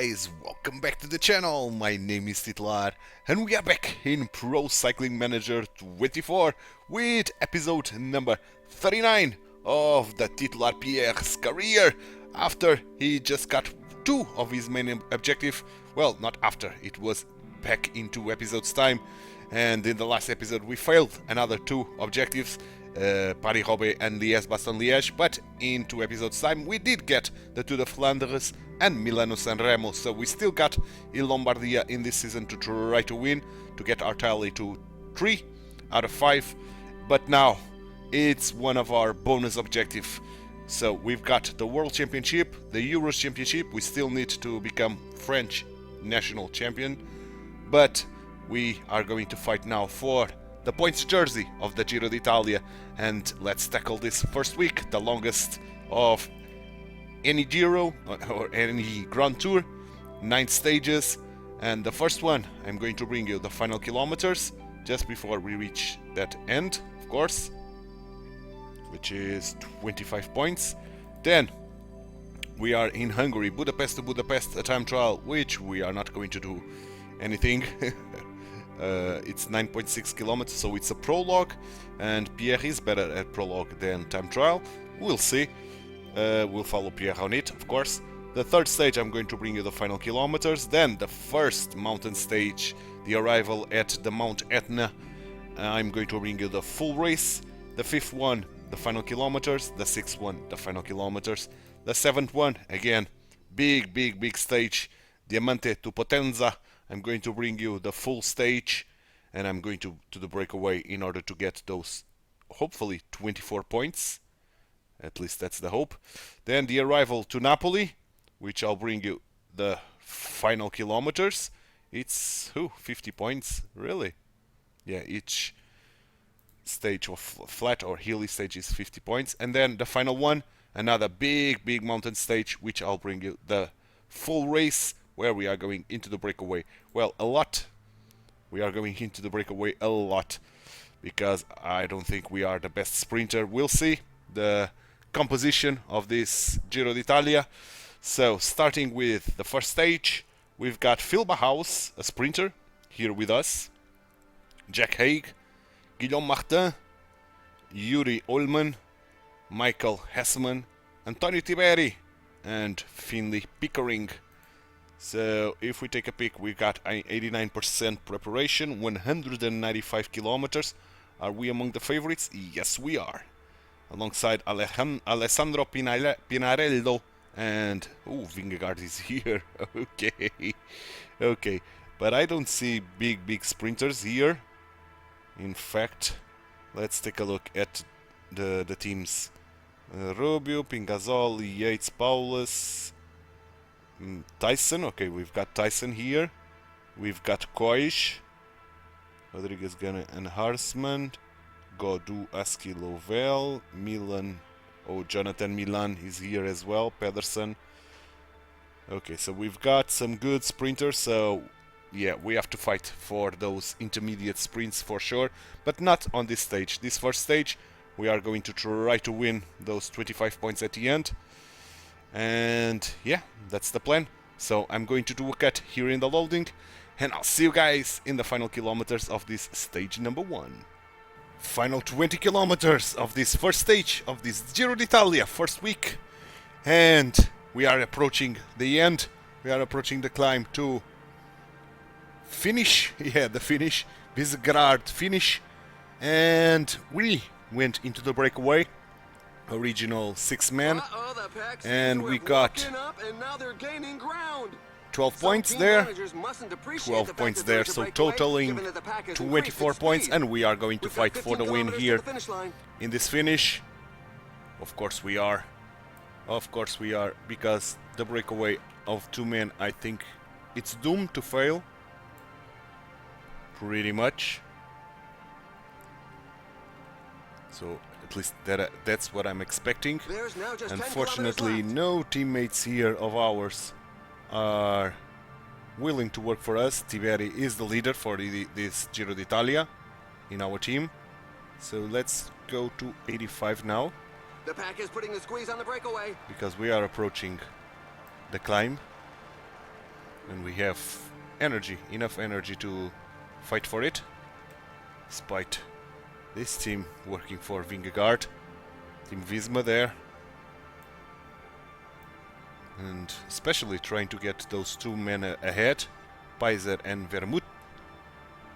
guys, welcome back to the channel. My name is Titular and we are back in Pro Cycling Manager 24 with episode number 39 of the Titular Pierre's career after he just got two of his main objectives. Well, not after, it was back in 2 episodes time, and in the last episode we failed another 2 objectives, Paris-Roubaix and Liège-Bastogne-Liège, but in 2 episodes time we did get the Tour de Flanders and Milano-San Remo, so we still got Il Lombardia in this season to try to win, to get our tally to 3 out of 5, but now it's one of our bonus objectives. So we've got the World Championship, the Euros Championship, we still need to become French national champion, but we are going to fight now for the points jersey of the Giro d'Italia, and let's tackle this first week, the longest of any Giro or any Grand Tour, 9 stages, and the first one I'm going to bring you the final kilometers just before we reach that end, of course, which is 25 points. Then we are in Hungary, Budapest to Budapest, a time trial, which we are not going to do anything. It's 9.6 kilometers, so it's a prologue, and Pierre is better at prologue than time trial. We'll see. We'll follow Pierre on it, of course. The third stage, I'm going to bring you the final kilometers. Then the first mountain stage, the arrival at the Mount Etna, I'm going to bring you the full race. The fifth one, the final kilometers. The sixth one, the final kilometers. The seventh one, again, big stage, Diamante to Potenza. I'm going to bring you the full stage, and I'm going to the breakaway in order to get those, hopefully, 24 points. At least that's the hope. Then the arrival to Napoli, which I'll bring you the final kilometers. It's 50 points, really? Yeah, each stage of flat or hilly stage is 50 points. And then the final one, another big mountain stage, which I'll bring you the full race, where we are going into the breakaway. Well, a lot. We are going into the breakaway a lot, because I don't think we are the best sprinter. We'll see the composition of this Giro d'Italia. So, starting with the first stage, we've got Phil Bauhaus, a sprinter, here with us. Jack Haig, Guillaume Martin, Yuri Ullmann, Michael Hesseman, Antonio Tiberi, and Finley Pickering. So if we take a peek, we've got 89% preparation, 195 kilometers. Are we among the favorites? Yes, we are. Alongside Alessandro Pinarello and... oh, Vingegaard is here. Okay. But I don't see big sprinters here. In fact, let's take a look at the teams. Rubio, Pingasol, Yates, Paulus... Tyson, okay, we've got Tyson here. We've got Koish, Rodriguez Gana and Harsman, Godu, Aski, Lovell, Milan, Jonathan Milan is here as well, Pedersen. Okay, so we've got some good sprinters, so yeah, we have to fight for those intermediate sprints for sure, but not on this stage. This first stage, we are going to try to win those 25 points at the end. And yeah, that's the plan. So I'm going to do a cut here in the loading, and I'll see you guys in the final kilometers of this stage number 1. Final 20 kilometers of this first stage of this Giro d'Italia first week, and we are approaching the end. We are approaching the climb to finish. Yeah, the finish, Visegrad finish, and we went into the breakaway. Original 6-man, and we got 12 points there, 12 points there, so totaling 24 points, and we are going to fight for the win here in this finish. Of course we are, because the breakaway of 2 men, I think it's doomed to fail, pretty much. So at least that's what I'm expecting. Unfortunately, no teammates here of ours are willing to work for us. Tiberi is the leader for this Giro d'Italia in our team. So let's go to 85 now. The pack is putting the squeeze on the breakaway, because we are approaching the climb. And we have energy, enough energy to fight for it. Despite this team working for Vingegaard. Team Visma there. And especially trying to get those two men ahead. Paiser and Vermouth.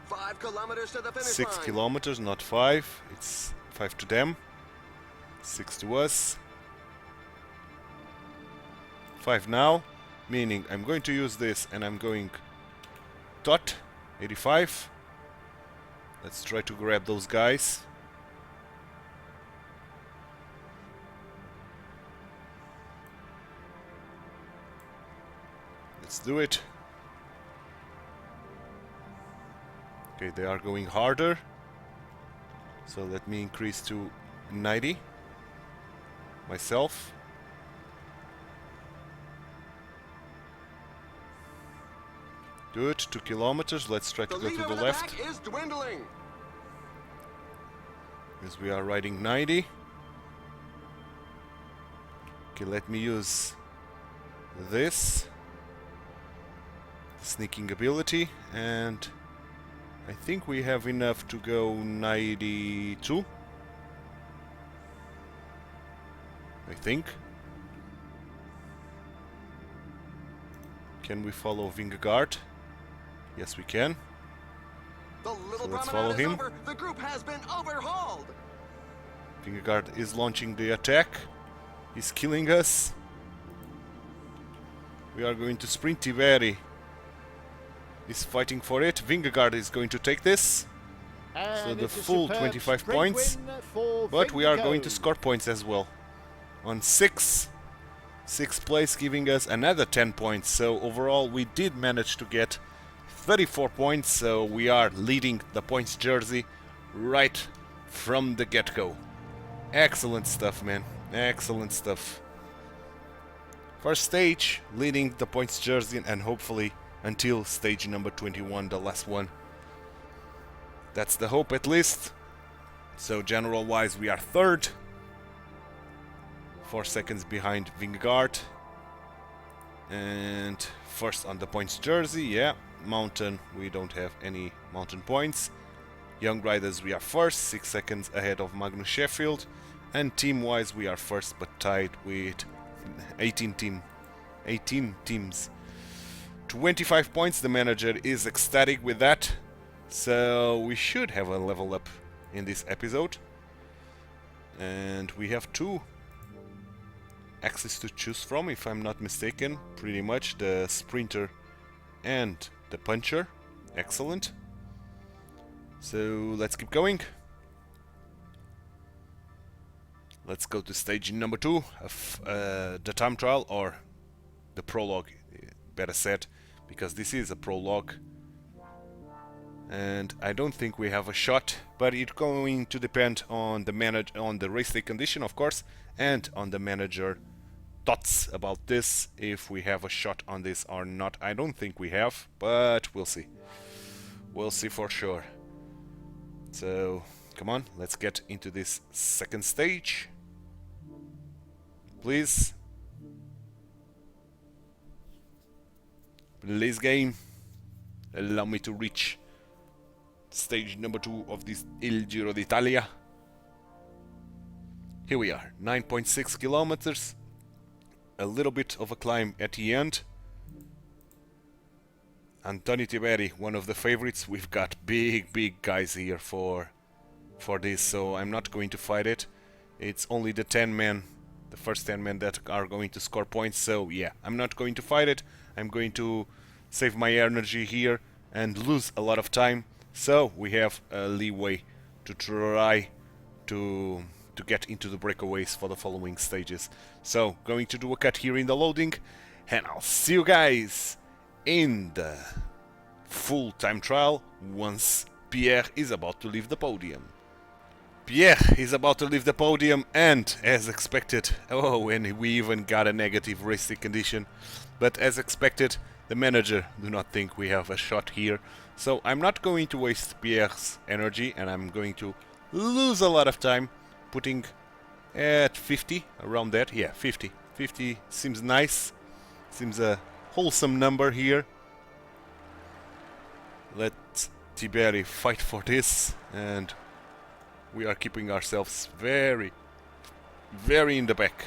5 kilometers to the finish 6 line. kilometers, not 5. It's 5 to them. 6 to us. 5 now. Meaning I'm going to use this and I'm going dot 85. Let's try to grab those guys. Let's do it. Okay, they are going harder. So let me increase to 90 myself. Good, 2 kilometers. Let's try to go to the left. The is dwindling. Because we are riding 90. Okay, let me use this sneaking ability, and I think we have enough to go 92. I think. Can we follow Vingegaard? Yes, we can. The little So let's promenade follow is him. over. The group has been overhauled. Vingegaard is launching the attack. He's killing us. We are going to sprint. Tiberi is fighting for it. Vingegaard is going to take this. So the full 25 points. But we are going to score points as well. On 6th place, giving us another 10 points. So overall we did manage to get 34 points. So we are leading the points jersey right from the get-go. Excellent stuff, man. Excellent stuff. First stage, leading the points jersey, and hopefully until stage number 21, the last one. That's the hope, at least. So general wise, we are third. 4 seconds behind Vingegaard. And first on the points jersey, yeah. Mountain, we don't have any mountain points. Young riders, we are first, 6 seconds ahead of Magnus Sheffield. And team-wise, we are first, but tied with 18 teams. 25 points, the manager is ecstatic with that. So we should have a level up in this episode. And we have 2 axes to choose from, if I'm not mistaken. Pretty much the sprinter and the puncher. Excellent. So let's keep going. Let's go to stage number 2 of the time trial, or the prologue, better said, because this is a prologue. And I don't think we have a shot, but it's going to depend on the race day condition, of course, and on the manager thoughts about this, if we have a shot on this or not. I don't think we have, but we'll see. We'll see for sure. So, come on, let's get into this second stage. Please. Please, game. Allow me to reach stage number 2 of this Il Giro d'Italia. Here we are, 9.6 kilometers. A little bit of a climb at the end. Antonio Tiberi, one of the favorites. We've got big guys here for this, so I'm not going to fight it. It's only the 10 men, the first 10 men that are going to score points, so yeah, I'm not going to fight it. I'm going to save my energy here and lose a lot of time, so we have a leeway to try to get into the breakaways for the following stages. So, going to do a cut here in the loading, and I'll see you guys in the full time trial once Pierre is about to leave the podium. Pierre is about to leave the podium, and as expected, oh, and we even got a negative racing condition, but as expected, the manager do not think we have a shot here, so I'm not going to waste Pierre's energy, and I'm going to lose a lot of time, putting at 50, around that, yeah, 50. 50 seems nice, seems a wholesome number here. Let Tiberi fight for this, and we are keeping ourselves very, very in the back.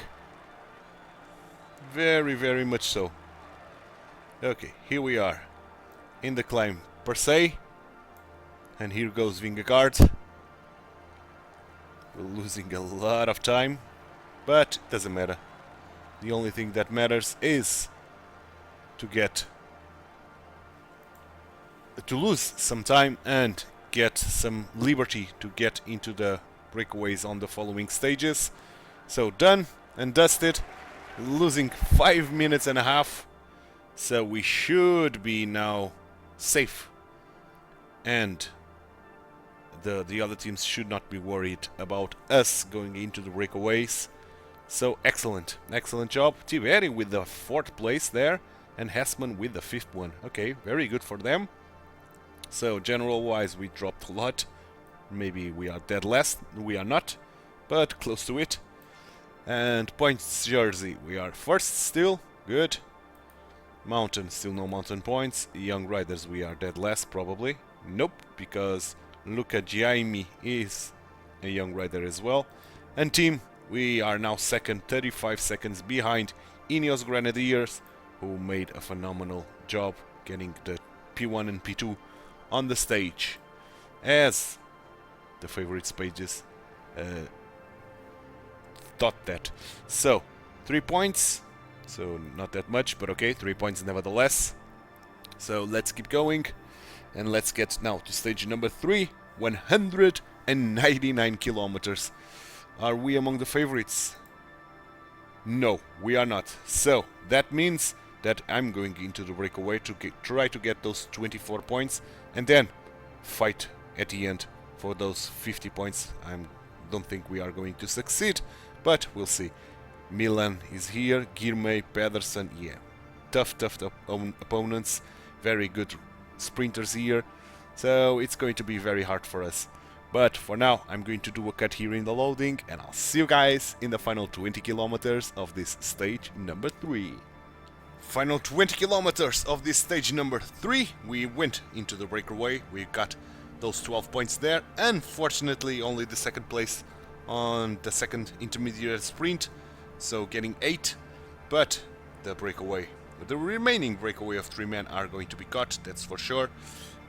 Very, very much so. Okay, here we are in the climb per se, and here goes Vingegaard. We're losing a lot of time, but it doesn't matter. The only thing that matters is to lose some time and get some liberty to get into the breakaways on the following stages. So done and dusted, losing 5 minutes and a half, so we should be now safe, and the other teams should not be worried about us going into the breakaways. So excellent job. Tiberi with the 4th place there, and Hessman with the 5th one. Okay, very good for them. So general wise we dropped a lot. Maybe we are dead last. We are not, but close to it. And points jersey, we are 1st still. Good. Mountain, still no mountain points. Young riders, we are dead last probably. Nope, because Luca Giaimi is a young rider as well. And team, we are now 2nd, 35 seconds behind Ineos Grenadiers, who made a phenomenal job getting the P1 and P2 on the stage, as the favorites pages thought that. So 3 points, so not that much, but okay, 3 points nevertheless. So let's keep going, and let's get now to stage number 3, 199 kilometers. Are we among the favorites? No, we are not. So that means that I'm going into the breakaway to try to get those 24 points, and then fight at the end for those 50 points. I don't think we are going to succeed, but we'll see. Milan is here, Girmay, Pedersen, yeah. Tough opponents, very good sprinters here, so it's going to be very hard for us. But for now, I'm going to do a cut here in the loading, and I'll see you guys in the final 20 kilometers of this stage number 3. Final 20 kilometers of this stage number 3, we went into the breakaway, we got those 12 points there. Unfortunately, only the 2nd place on the 2nd intermediate sprint, so getting 8, but the remaining breakaway of 3 men are going to be cut, that's for sure,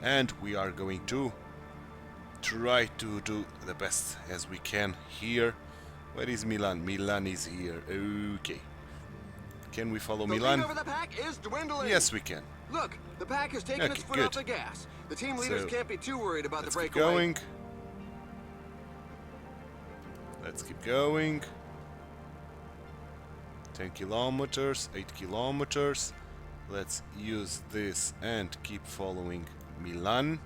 and we are going to try to do the best as we can here. Where is Milan? Milan is here. Okay. Can we follow Milan? The lead over the pack is dwindling. Yes, we can. Look, the pack is taking its foot off the gas. The team leaders can't be too worried about the breakaway. Going. Let's keep going. 10 kilometers, 8 kilometers. Let's use this and keep following Milan.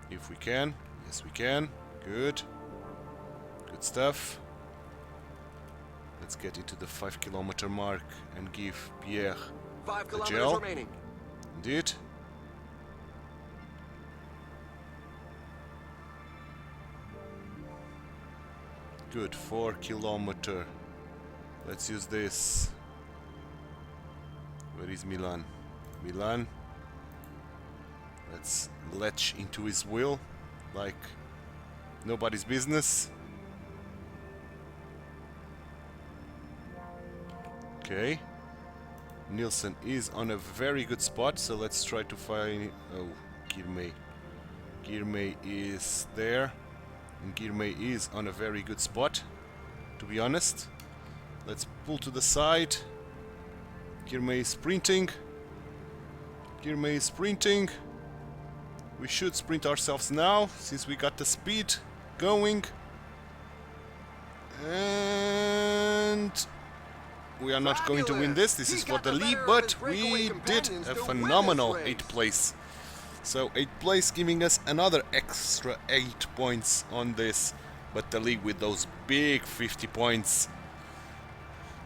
If we can. Yes, we can. Good. Good stuff. Let's get into the 5 kilometer mark and give Pierre 5 a kilometers gel. remaining. Indeed. Good, 4 kilometer. Let's use this. Where is Milan? Milan. Let's latch into his wheel like nobody's business. Okay. Nielsen is on a very good spot, so let's try to find... Oh, Girmay. Girmay is there. And Girmay is on a very good spot, to be honest. Let's pull to the side. Girmay is sprinting. Girmay is sprinting. We should sprint ourselves now, since we got the speed going. And we are not going to win this. This is for the lead, but we did a phenomenal 8th place. So 8th place giving us another extra 8 points on this. But the league with those big 50 points.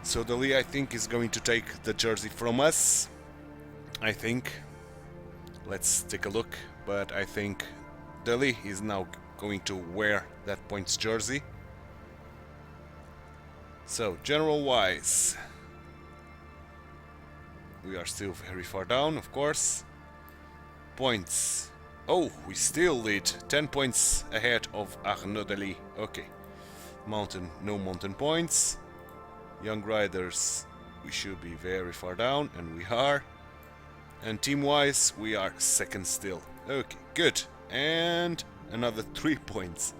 So the league, I think, is going to take the jersey from us. I think. Let's take a look. But I think Deli is now going to wear that points jersey. So, general wise, we are still very far down, of course. points. Oh, we still lead. 10 points ahead of Arnaud Dely. Okay. Mountain, no mountain points. Young riders, we should be very far down, and we are. And team-wise, we are second still. Okay, good. And another 3 points.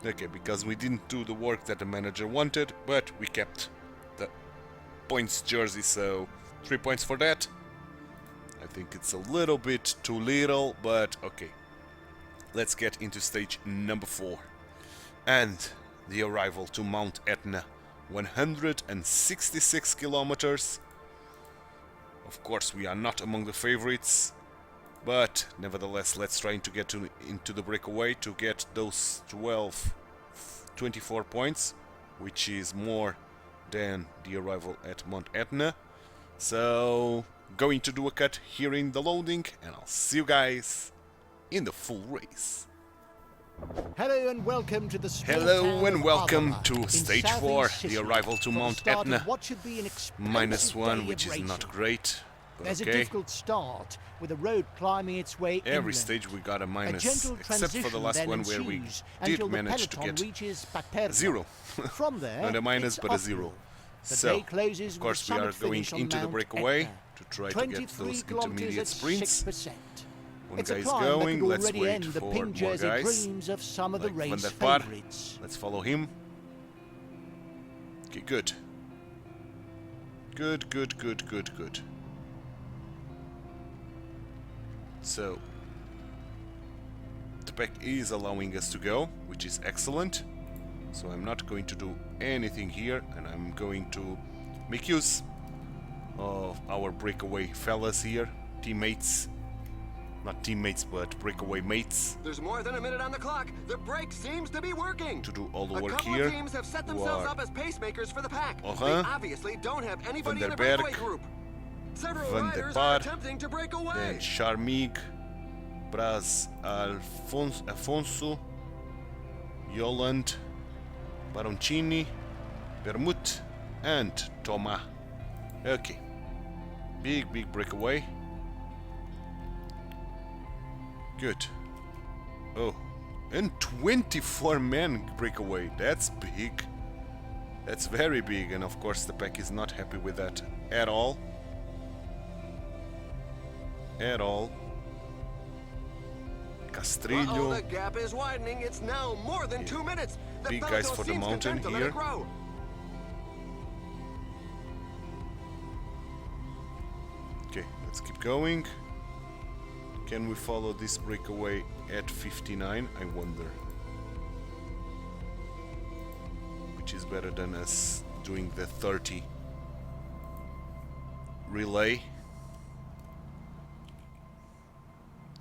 Okay, because we didn't do the work that the manager wanted, but we kept the points jersey, so 3 points for that. I think it's a little bit too little, but okay. Let's get into stage number 4. And the arrival to Mount Etna. 166 kilometers. Of course, we are not among the favorites, but nevertheless, let's try to get into the breakaway to get those 24 points, which is more than the arrival at Mount Etna. So, going to do a cut here in the loading, and I'll see you guys in the full race. Hello and welcome to the Hello and welcome to stage 4, the arrival to Mount Etna. -1, which is not great, but There's okay. a difficult start with a road climbing its way Every inland. stage we got a A minus, gentle except for the last transition one then where we ensues did until the manage to peloton get reaches Paterno. 0. From there, Not a minus, it's but a uphill. 0. The So, day closes of course, with we a are summit going finish on into the Mount breakaway Etna. to try to get 23 those kilometers intermediate at sprints. 6%. One It's a guy is climb going, that could let's already wait end the for pink more jersey guys. dreams of some of the Like Van race der Vaart. favourites. Let's follow him. Okay, good. Good, good, good, good, good. So, the pack is allowing us to go, which is excellent. So I'm not going to do anything here, and I'm going to make use of our breakaway fellas here, teammates. Not teammates, but breakaway mates, There's more than a minute on the clock. The brake seems to be working. to do all the A work couple here. of teams have set who themselves are up as pacemakers for the pack. Uh-huh. They obviously don't have anybody Van in der a breakaway Berg, group. Several Van der riders are Vaart, attempting to break away. then Charmig, Braz Afonso, Yolande, Baroncini, Bermut, and Thomas. Okay. Big breakaway. Good. Oh. And 24 men breakaway. That's big. That's very big, and of course the pack is not happy with that at all. At all. Castrillo. The gap is widening. It's now more than 2 minutes. The Big peloton guys for the seems mountain content to let here. it grow. Okay, let's keep going. Can we follow this breakaway at 59? I wonder. Which is better than us doing the 30 relay.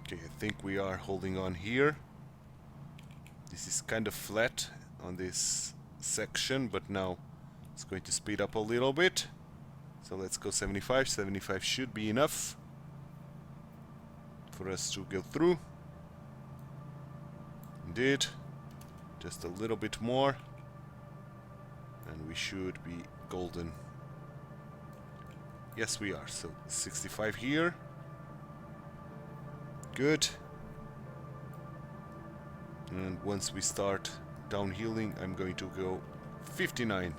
Okay, I think we are holding on here. This is kind of flat on this section, but now it's going to speed up a little bit. So let's go 75. 75 should be enough for us to go through. Indeed, just a little bit more, and we should be golden. Yes, we are. So 65 here. Good. And once we start downhilling, I'm going to go 59,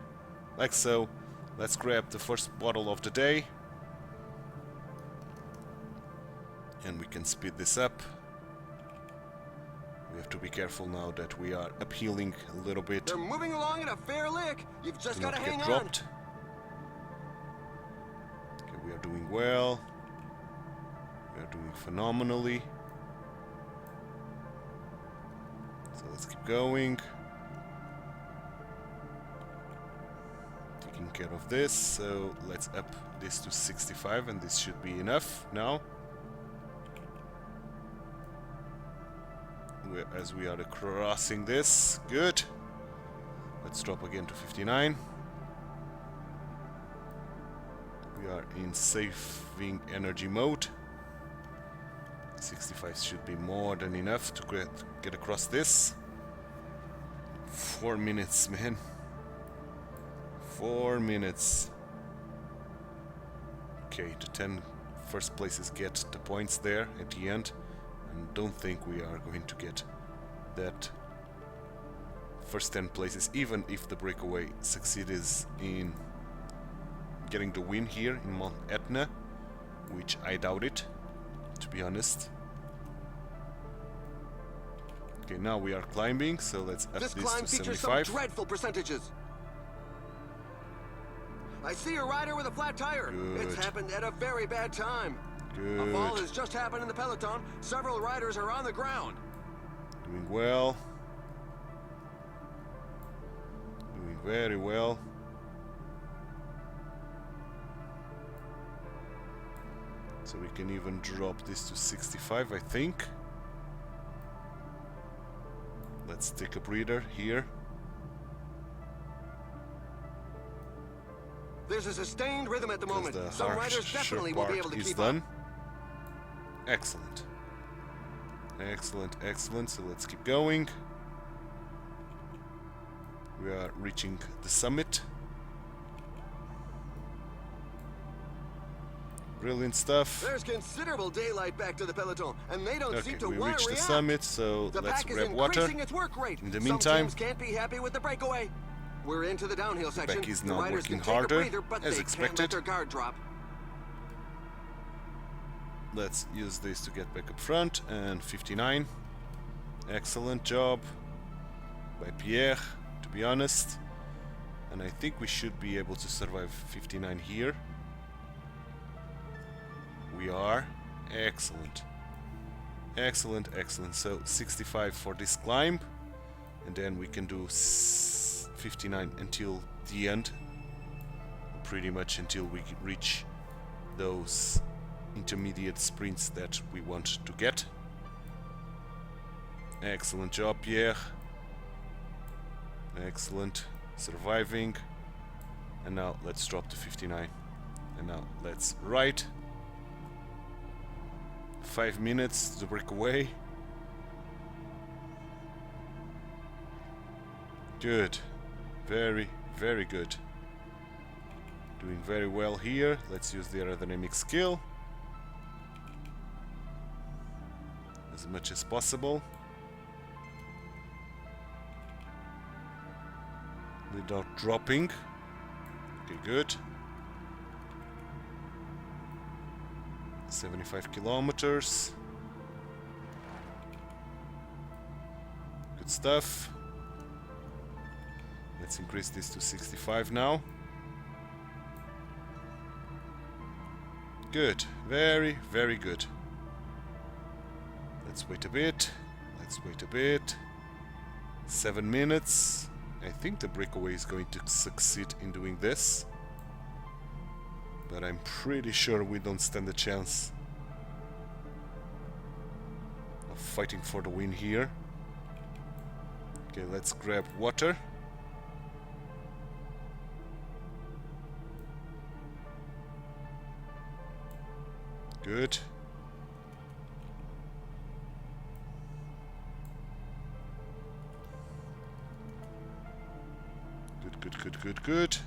like so. Let's grab the first bottle of the day, and we can speed this up. We have to be careful now that we are uphilling a little bit. They're moving along at a fair lick. You've just Do got to not hang get on. dropped. Okay, we are doing well. We are doing phenomenally. So let's keep going. Taking care of this, so let's up this to 65, and this should be enough now. As we are crossing this, good. Let's drop again to 59. We are in saving energy mode. 65 should be more than enough to get across this. 4 minutes, man. 4 minutes. Okay, the 10 first places get the points there at the end. and don't think we are going to get that first 10 places, even if the breakaway succeeds in getting the win here in Mount Etna, which I doubt it, to be honest. Okay, now we are climbing, so let's up this climb to features 75. some dreadful percentages. I see a rider with a flat tire. Good. It's happened at a very bad time. A fall Good. has just happened in the peloton. Several riders are on the ground. Doing well. Doing very well. So we can even drop this to 65, I think. Let's take a breather here. There's a sustained rhythm at the moment. The Some riders definitely will be able to is keep done. up. Excellent. Excellent, excellent. So let's keep going. We are reaching the summit. Brilliant stuff. There's considerable daylight back to the peloton, and they don't seem to we want reached to the react. summit, so The let's pack is grab water. increasing its work rate. In the Some meantime, teams can't be happy with the breakaway. We're into the downhill section. pack is The now riders working can take harder, a breather, but as they expected. can't let their guard drop. Let's use this to get back up front, and 59. Excellent job by Pierre, to be honest. And I think we should be able to survive 59 here. We are. Excellent. Excellent, excellent. So 65 for this climb, and then we can do 59 until the end. Pretty much until we reach those intermediate sprints that we want to get. Excellent job, Pierre. Excellent. Surviving. And now let's drop to 59. And now let's ride. 5 minutes to break away. Good. Very, very good. Doing very well here. Let's use the aerodynamic skill as much as possible, without dropping. Okay, good. 75 kilometers. Good stuff. Let's increase this to 65 now. Good. Very, very good. Let's wait a bit. Let's wait a bit. 7 minutes. I think the breakaway is going to succeed in doing this, but I'm pretty sure we don't stand a chance of fighting for the win here. Okay, let's grab water. Good. Good.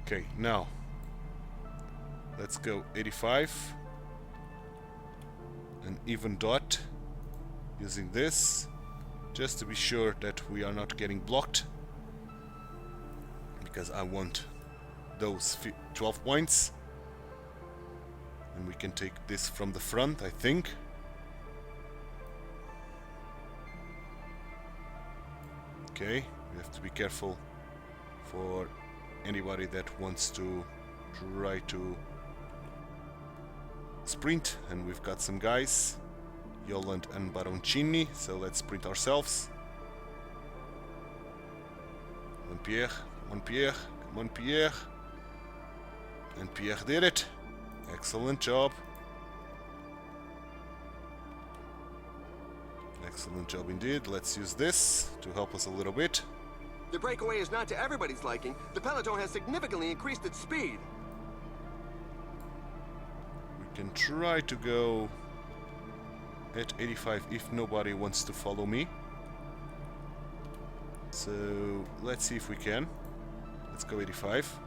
Okay, now let's go 85. An even dot using this, just to be sure that we are not getting blocked, because I want those 12 points, and we can take this from the front, I think. Okay, we have to be careful for anybody that wants to try to sprint, and we've got some guys, Yolande and Baroncini, so let's sprint ourselves. Come on, Pierre, come on, Pierre, come on, Pierre. And Pierre did it. Excellent job. Excellent job indeed. Let's use this to help us a little bit. The breakaway is not to everybody's liking. The peloton has significantly increased its speed. We can try to go at 85 if nobody wants to follow me. So let's see if we can. Let's go 85.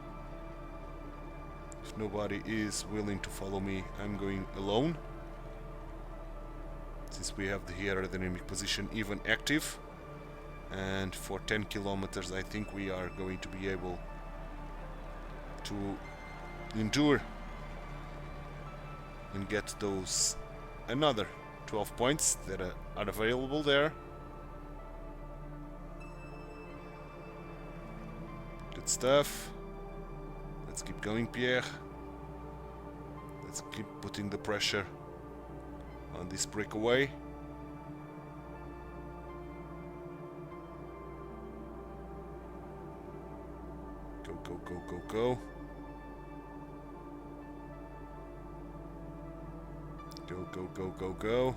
If nobody is willing to follow me, I'm going alone. Since we have the aerodynamic position even active. And for 10 kilometers I think we are going to be able to endure and get those another 12 points that are available there. Good stuff. Let's keep going, Pierre. Let's keep putting the pressure on this breakaway. Go, go, go, go, go. Go, go, go, go, go.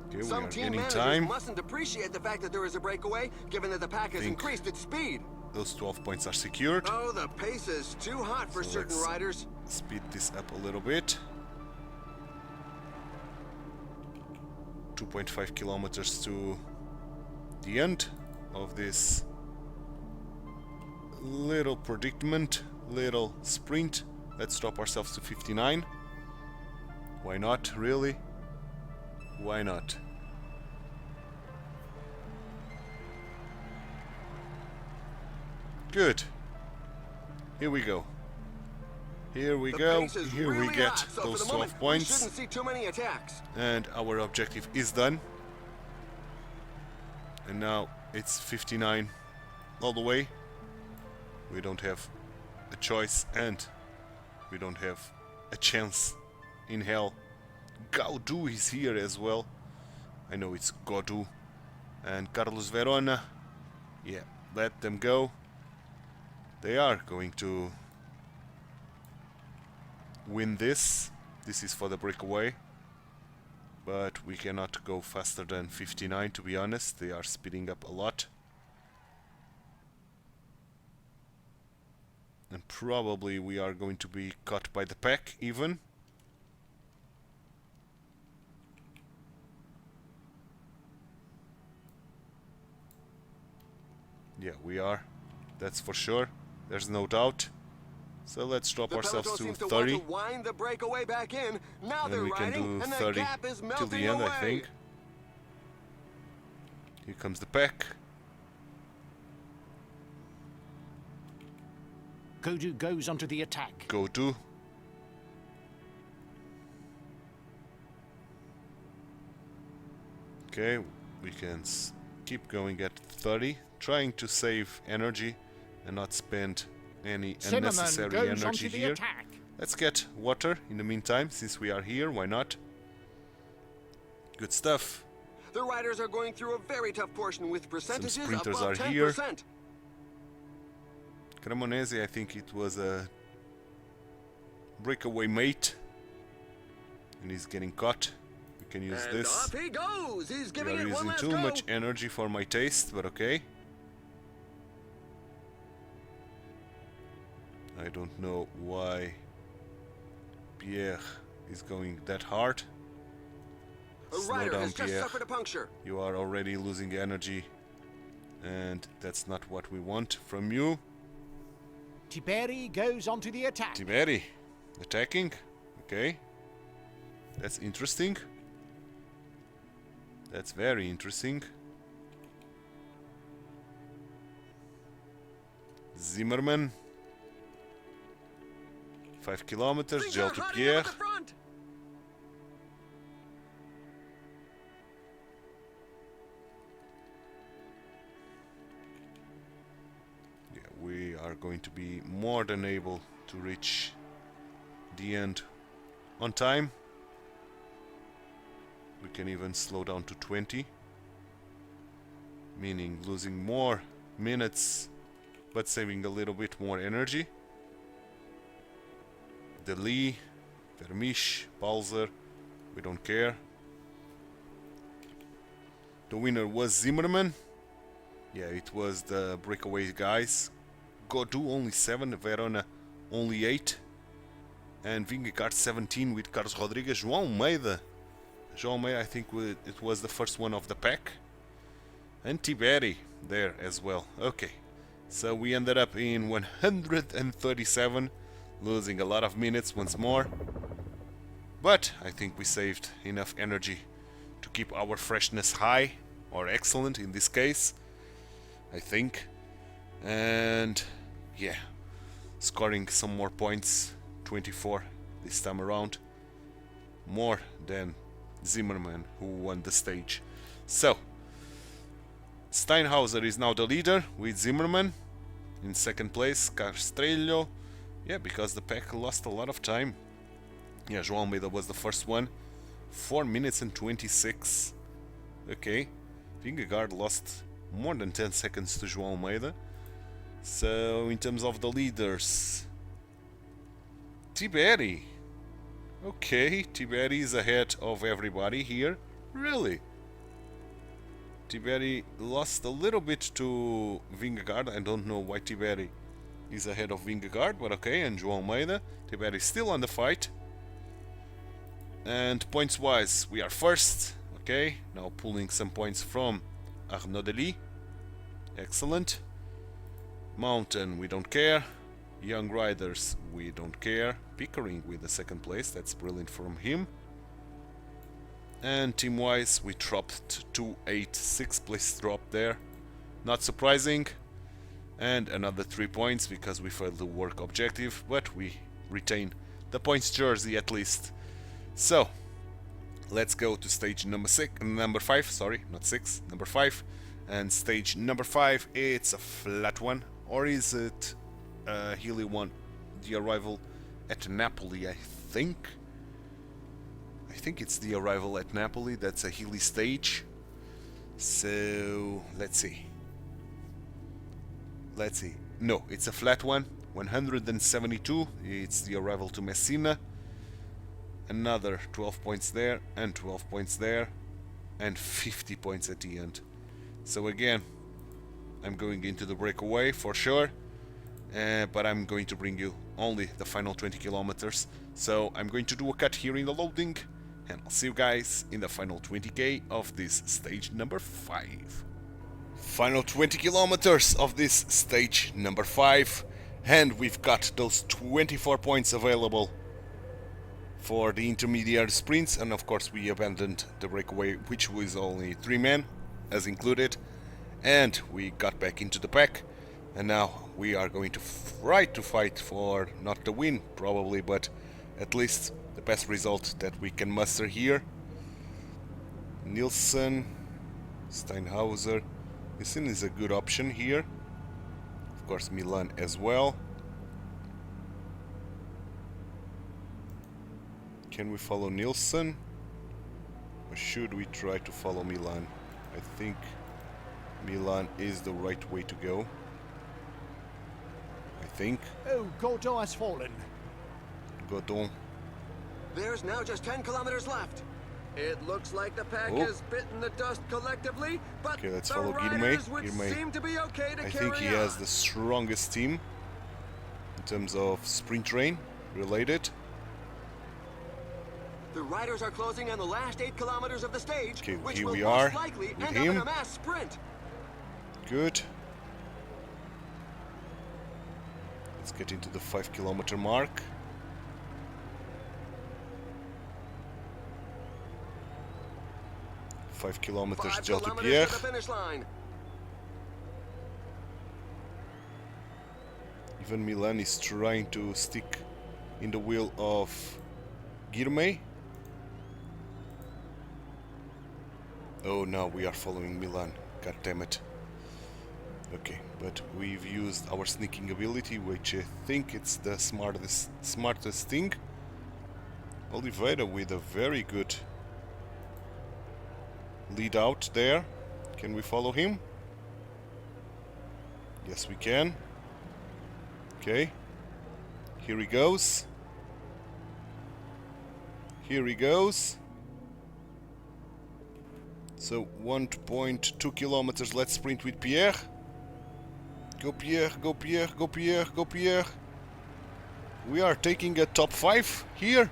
Okay, we Some are team gaining managers time. mustn't appreciate the fact that there is a breakaway, given that the pack has increased its speed. Those 12 points are secured. Oh, the pace is too hot for certain riders. Speed this up a little bit. 2.5 kilometers to the end of this little predicament, little sprint. Let's drop ourselves to 59. Why not, really? Why not? Good. Here we go. Here we go. Here we get those 12 points. We shouldn't see too many attacks. And our objective is done. And now it's 59 all the way. We don't have a choice and we don't have a chance in hell. Gaudu is here as well. I know it's Gaudu. And Carlos Verona. Yeah, let them go. They are going to win this. This is for the breakaway. But we cannot go faster than 59, to be honest. They are speeding up a lot. And probably we are going to be caught by the pack even. Yeah, we are. That's for sure. There's no doubt. So let's drop ourselves to 30. Wind the breakaway back in. Now And we can do 30 till the end, I think. Here comes the pack. Godu goes onto the attack. Gaudu. Okay, we can keep going at 30, trying to save energy and not spend any unnecessary energy here. Attack. Let's get water in the meantime, since we are here, why not? Good stuff. The riders are going through a very tough portion with percentages sprinters above are 10%. here. Cremonese, I think it was a breakaway mate. And he's getting caught. We can use And this. off he goes. He's We giving are it one using last too go. much energy for my taste, but okay. I don't know why Pierre is going that hard. A Slow rider down, has just Pierre. suffered a puncture. You are already losing energy, and that's not what we want from you. Tiberi goes onto the attack. Tiberi, attacking. Okay. That's interesting. That's very interesting. Zimmerman. 5 kilometers, Things Giro are to hotting up Pierre. at the front. Yeah, we are going to be more than able to reach the end on time. We can even slow down to 20, meaning losing more minutes but saving a little bit more energy. Deli, Vermish, Balzer, we don't care. The winner was Zimmerman. Yeah, it was the breakaway guys. Gaudu only 7, Verona only 8. And Vingegaard 17 with Carlos Rodrigues. João Almeida. João Almeida, I think it was the first one of the pack. And Tiberi there as well. Okay. So we ended up in 137, losing a lot of minutes once more. But I think we saved enough energy to keep our freshness high, or excellent in this case, I think. And yeah, scoring some more points, 24 this time around, more than Zimmerman, who won the stage. So Steinhauser is now the leader with Zimmerman. In second place, Castrello. Yeah, because the pack lost a lot of time. Yeah, João Almeida was the first one. 4 minutes and 26. Okay. Vingegaard lost more than 10 seconds to João Almeida. So, in terms of the leaders, Tiberi. Okay, Tiberi is ahead of everybody here. Really? Tiberi lost a little bit to Vingegaard. I don't know why Tiberi is ahead of Vingegaard, but okay, and João Almeida. Tiberi is still on the fight. And points wise, we are first. Okay, now pulling some points from Arnaud Delis. Excellent. Mountain, we don't care. Young Riders, we don't care. Pickering with the second place, that's brilliant from him. And team-wise, we dropped to 8, 6th place drop there. Not surprising. And another 3 points because we failed the work objective, but we retain the points jersey at least. So, let's go to stage number 5, sorry, not 6, number 5. And stage number 5, it's a flat one, or is it a hilly one? The arrival at Napoli, I think. I think it's the arrival at Napoli, that's a hilly stage. So, let's see. No, it's a flat one, 172, it's the arrival to Messina. Another 12 points there, and 12 points there, and 50 points at the end. So again, I'm going into the breakaway for sure, but I'm going to bring you only the final 20 kilometers. So I'm going to do a cut here in the loading, and I'll see you guys in the final 20k of this stage number 5. Final 20 kilometers of this stage number 5, and we've got those 24 points available for the intermediate sprints, and of course we abandoned the breakaway, which was only 3 men as included, and we got back into the pack, and now we are going to try to fight for not the win probably, but at least the best result that we can muster here. Nielsen, Steinhauser, Nielsen is a good option here, of course Milan as well. Can we follow Nielsen, or should we try to follow Milan? I think Milan is the right way to go. I think. Oh, Godon has fallen. Godon. There's now just 10 kilometers left. It looks like the pack has bitten the dust collectively, but okay, let's the follow riders Guilherme. would seem to be okay to I carry think he has the strongest team in terms of sprint train related. The riders are closing on the last 8 kilometers of the stage, Okay, which here will we most are likely with end him. up in a mass sprint. Good. Let's get into the 5 kilometer mark. Five kilometers, 5 Titular kilometers Pierre. to the finish line. Even Milan is trying to stick in the wheel of Guilherme. Oh no, we are following Milan. God damn it. Okay, but we've used our sneaking ability, which I think it's the smartest thing. Oliveira with a very good lead out there. Can we follow him? Yes, we can. Okay. Here he goes. Here he goes. So 1.2 kilometers. Let's sprint with Pierre. Go Pierre, go Pierre, go Pierre, go Pierre. We are taking a top 5 here.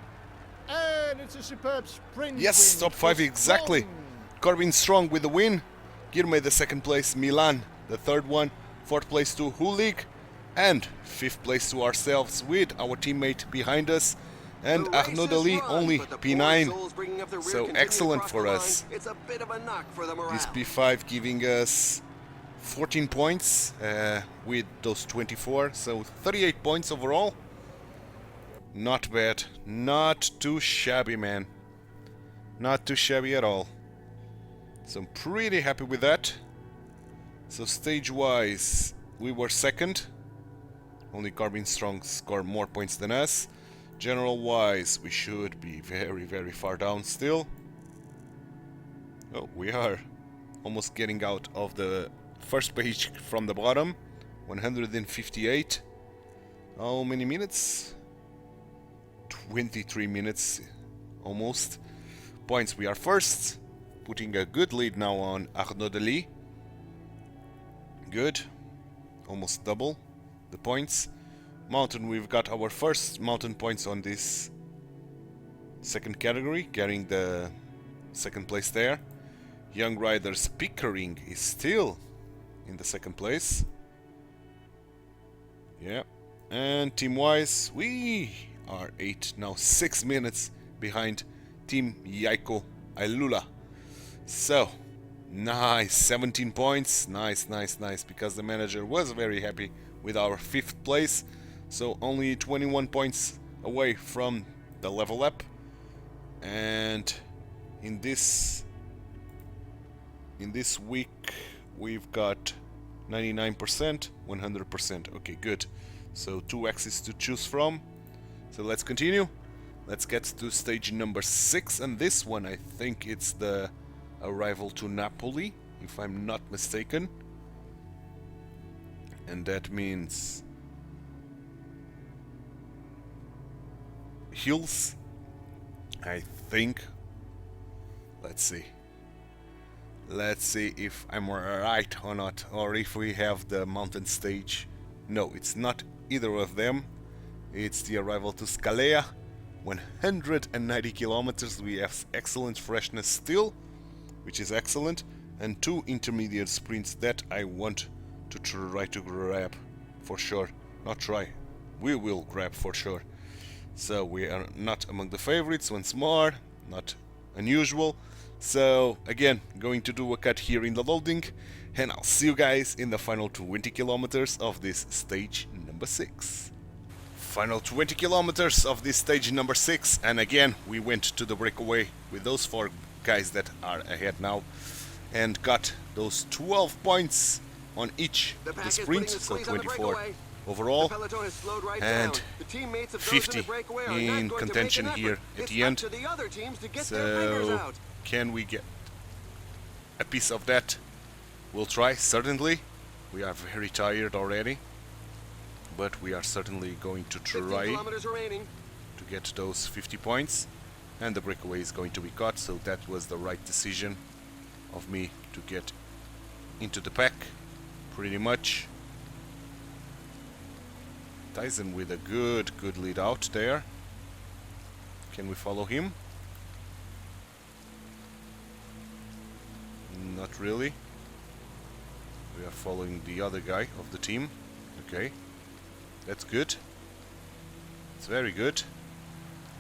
And it's a superb sprint. Yes, win top for 5 exactly. Strong. Corbin Strong with the win. Guilherme the second place. Milan the third one. 4th place to Hulig, and 5th place to ourselves with our teammate behind us, and Arnaud Dali only P9, so excellent for us. It's a bit of a knock for the morale. This P5 giving us 14 points with those 24, so 38 points overall. Not bad, not too shabby, man. Not too shabby at all. So I'm pretty happy with that. So stage-wise, we were 2nd. Only Carbon Strong scored more points than us. General-wise, we should be very, very far down still. Oh, we are almost getting out of the first page from the bottom. 158. How many minutes? 23 minutes, almost. Points, we are first. Putting a good lead now on Arnaud Dali. Good. Almost double the points. Mountain, we've got our first mountain points on this 2nd category, carrying the 2nd place there. Young Riders Pickering is still in the 2nd place. Yeah. And team-wise, we are 8, now 6 minutes behind Team Yaiko Ailula. So, nice, 17 points, nice, nice, nice, because the manager was very happy with our 5th place, so only 21 points away from the level up. And in this week we've got 99%, 100%. Okay, good. So 2 axes to choose from. So let's continue. Let's get to stage number 6, and this one I think it's the arrival to Napoli, if I'm not mistaken. And that means hills, I think. Let's see. Let's see if I'm right or not, or if we have the mountain stage. No, it's not either of them. It's the arrival to Scalea. 190 kilometers. We have excellent freshness still, which is excellent, and 2 intermediate sprints that I want to try to grab for sure. Not try, we will grab for sure. So we are not among the favorites once more, not unusual. So again, going to do a cut here in the loading, and I'll see you guys in the final 20 kilometers of this stage number 6. Final 20 kilometers of this stage number 6, and again we went to the breakaway with those 4 guys that are ahead now, and got those 12 points on each the sprint, so 24 overall, and 50 in contention here at the end. So can we get a piece of that? We'll try, certainly. We are very tired already, but we are certainly going to try to get those 50 points, and the breakaway is going to be cut, so that was the right decision of me to get into the pack, pretty much. Tyson with a good lead out there. Can we follow him? Not really. We are following the other guy of the team. Okay. That's good. It's very good,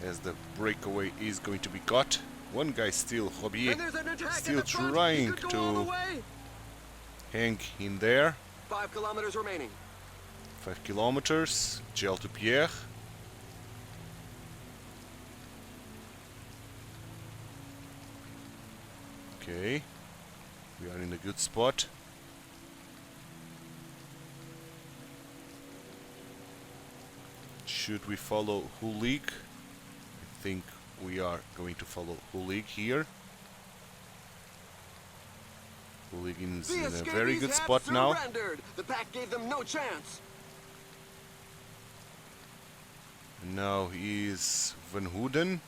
as the breakaway is going to be caught. One guy still, Robier, still trying to hang in there. 5 kilometers remaining. 5 kilometers. Titular Pierre. Okay. We are in a good spot. Should we follow Hulig? I think we are going to follow Hulig here. Hulig is in a very good spot now. The pack gave them no chance. And now is Van Hoeden.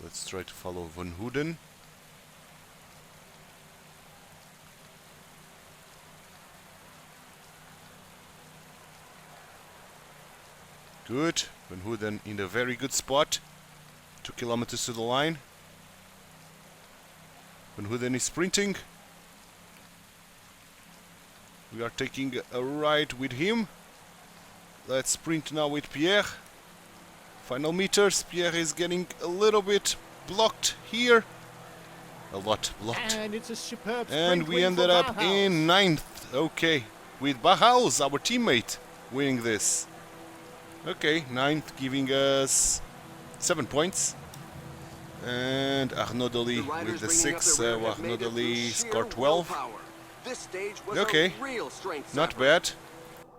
Let's try to follow Van Hoeden. Good. Van Hoeden in a very good spot. 2 kilometers to the line. Van Hoeden is sprinting. We are taking a ride with him. Let's sprint now with Pierre. Final meters. Pierre is getting a little bit blocked here. A lot blocked. And it's a superb And sprint we win ended for up Bauhaus. in 9th. Okay. With Bauhaus, our teammate, winning this. Okay, 9th, giving us 7 points. And Arnaud Dely with the 6. Arnaud Dely scored 12. This stage was Okay, a real strength not effort. bad.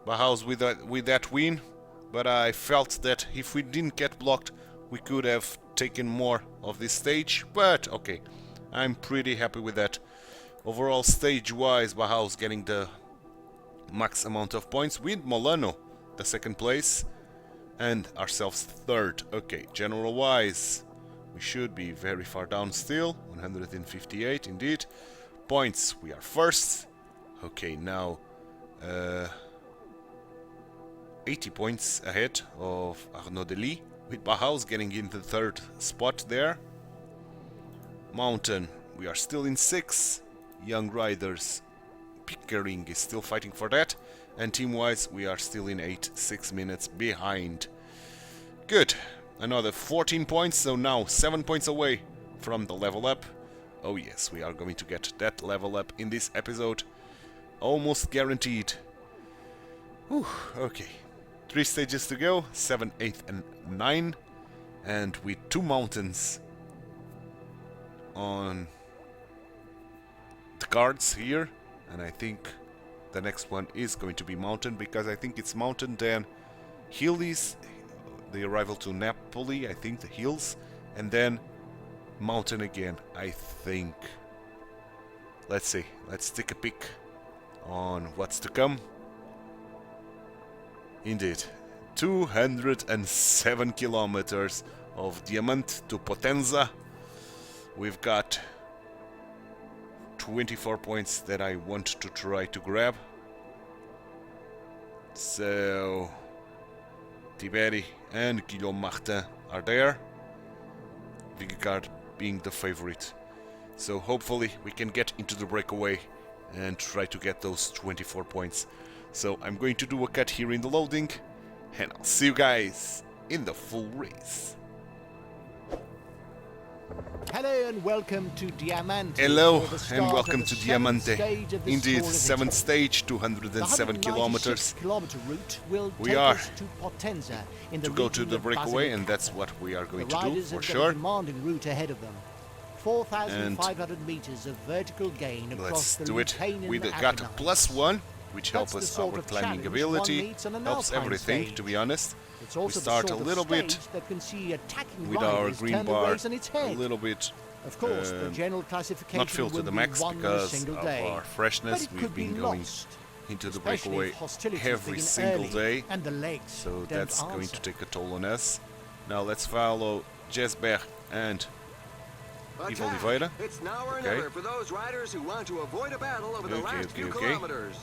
Bauhaus with that win. But I felt that if we didn't get blocked, we could have taken more of this stage. But okay, I'm pretty happy with that. Overall, stage-wise, Bauhaus getting the max amount of points with Molano, the 2nd place, and ourselves 3rd. Okay, general-wise, we should be very far down still. 158 indeed. Points, we are 1st. Okay, now 80 points ahead of Arnaud Dely, with Bauhaus getting in the 3rd spot there. Mountain, we are still in 6. Young Riders, Pickering is still fighting for that. And team-wise, we are still in 8, 6 minutes behind. Good. Another 14 points, so now 7 points away from the level up. Oh yes, we are going to get that level up in this episode. Almost guaranteed. Whew, okay. 3 stages to go, 7, 8 and 9. And with 2 mountains on the cards here. And I think the next one is going to be mountain, because I think it's mountain, then hillies, the arrival to Napoli, I think the hills, and then mountain again, I think. Let's see, let's take a peek on what's to come. Indeed, 207 kilometers of Diamant to Potenza. We've got 24 points that I want to try to grab. So Tiberi and Guillaume Martin are there. Vingegaard being the favorite. So hopefully we can get into the breakaway and try to get those 24 points. So I'm going to do a cut here in the loading, and I'll see you guys in the full race. Hello and welcome to Diamante. Hello for the start and of welcome the to 7th Diamante. stage of this Indeed, Tour of 7th Italy. stage, The 207 kilometers. 196-kilometer route will We take are us to Potenza in the to go to region the of breakaway, and Basilicata. that's what we are going The to do riders for have got sure. a demanding route ahead of them. 4,500 meters of vertical gain across Let's the do it. Rutanian We got Apennines. +1, which That's helps the us sort our of climbing challenge one ability, meets on an helps alpine everything, stage. to be honest. It's also We start the a sort little of bit stage that can see attacking with our riders green turn the bar race on its a head. little bit Of course, the general classification not filled to will the be max won in a because single of day, our freshness. but it We've could be been going lost, into the especially breakaway if hostilities every begin single early day, and the legs so don't that's going to answer. take a toll on us. Now let's follow Jesberg and Ivo Attack. Oliveira. It's now or Okay. never for those riders who want to avoid a battle over the Okay, last okay, few okay. kilometers.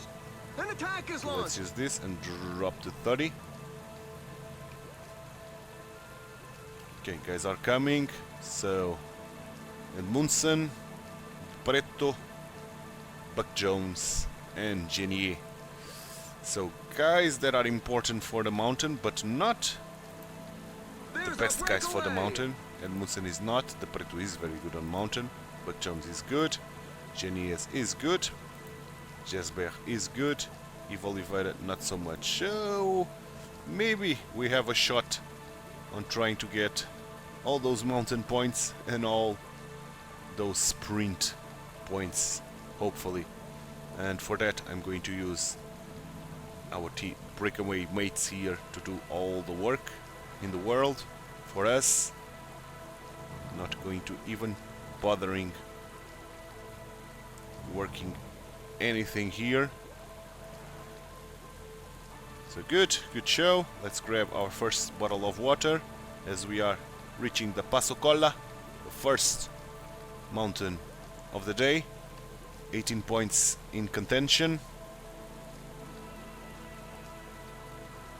An attack is So let's launched. use this and drop to 30. Okay, guys are coming. So, Edmundsen, Preto, Buck Jones, and Genier. So, guys that are important for the mountain, but not the There's best a guys for the breakaway. mountain. Edmundsen is not. The Preto is very good on mountain. Buck Jones is good. Genier is good. Jesberg is good. Ivo Oliveira not so much. So maybe we have a shot on trying to get all those mountain points and all those sprint points, hopefully. And for that I'm going to use our breakaway mates here to do all the work in the world for us. Not going to even bothering working anything here. So good show. Let's grab our first bottle of water as we are reaching the Passo Colla, the first mountain of the day. 18 points in contention.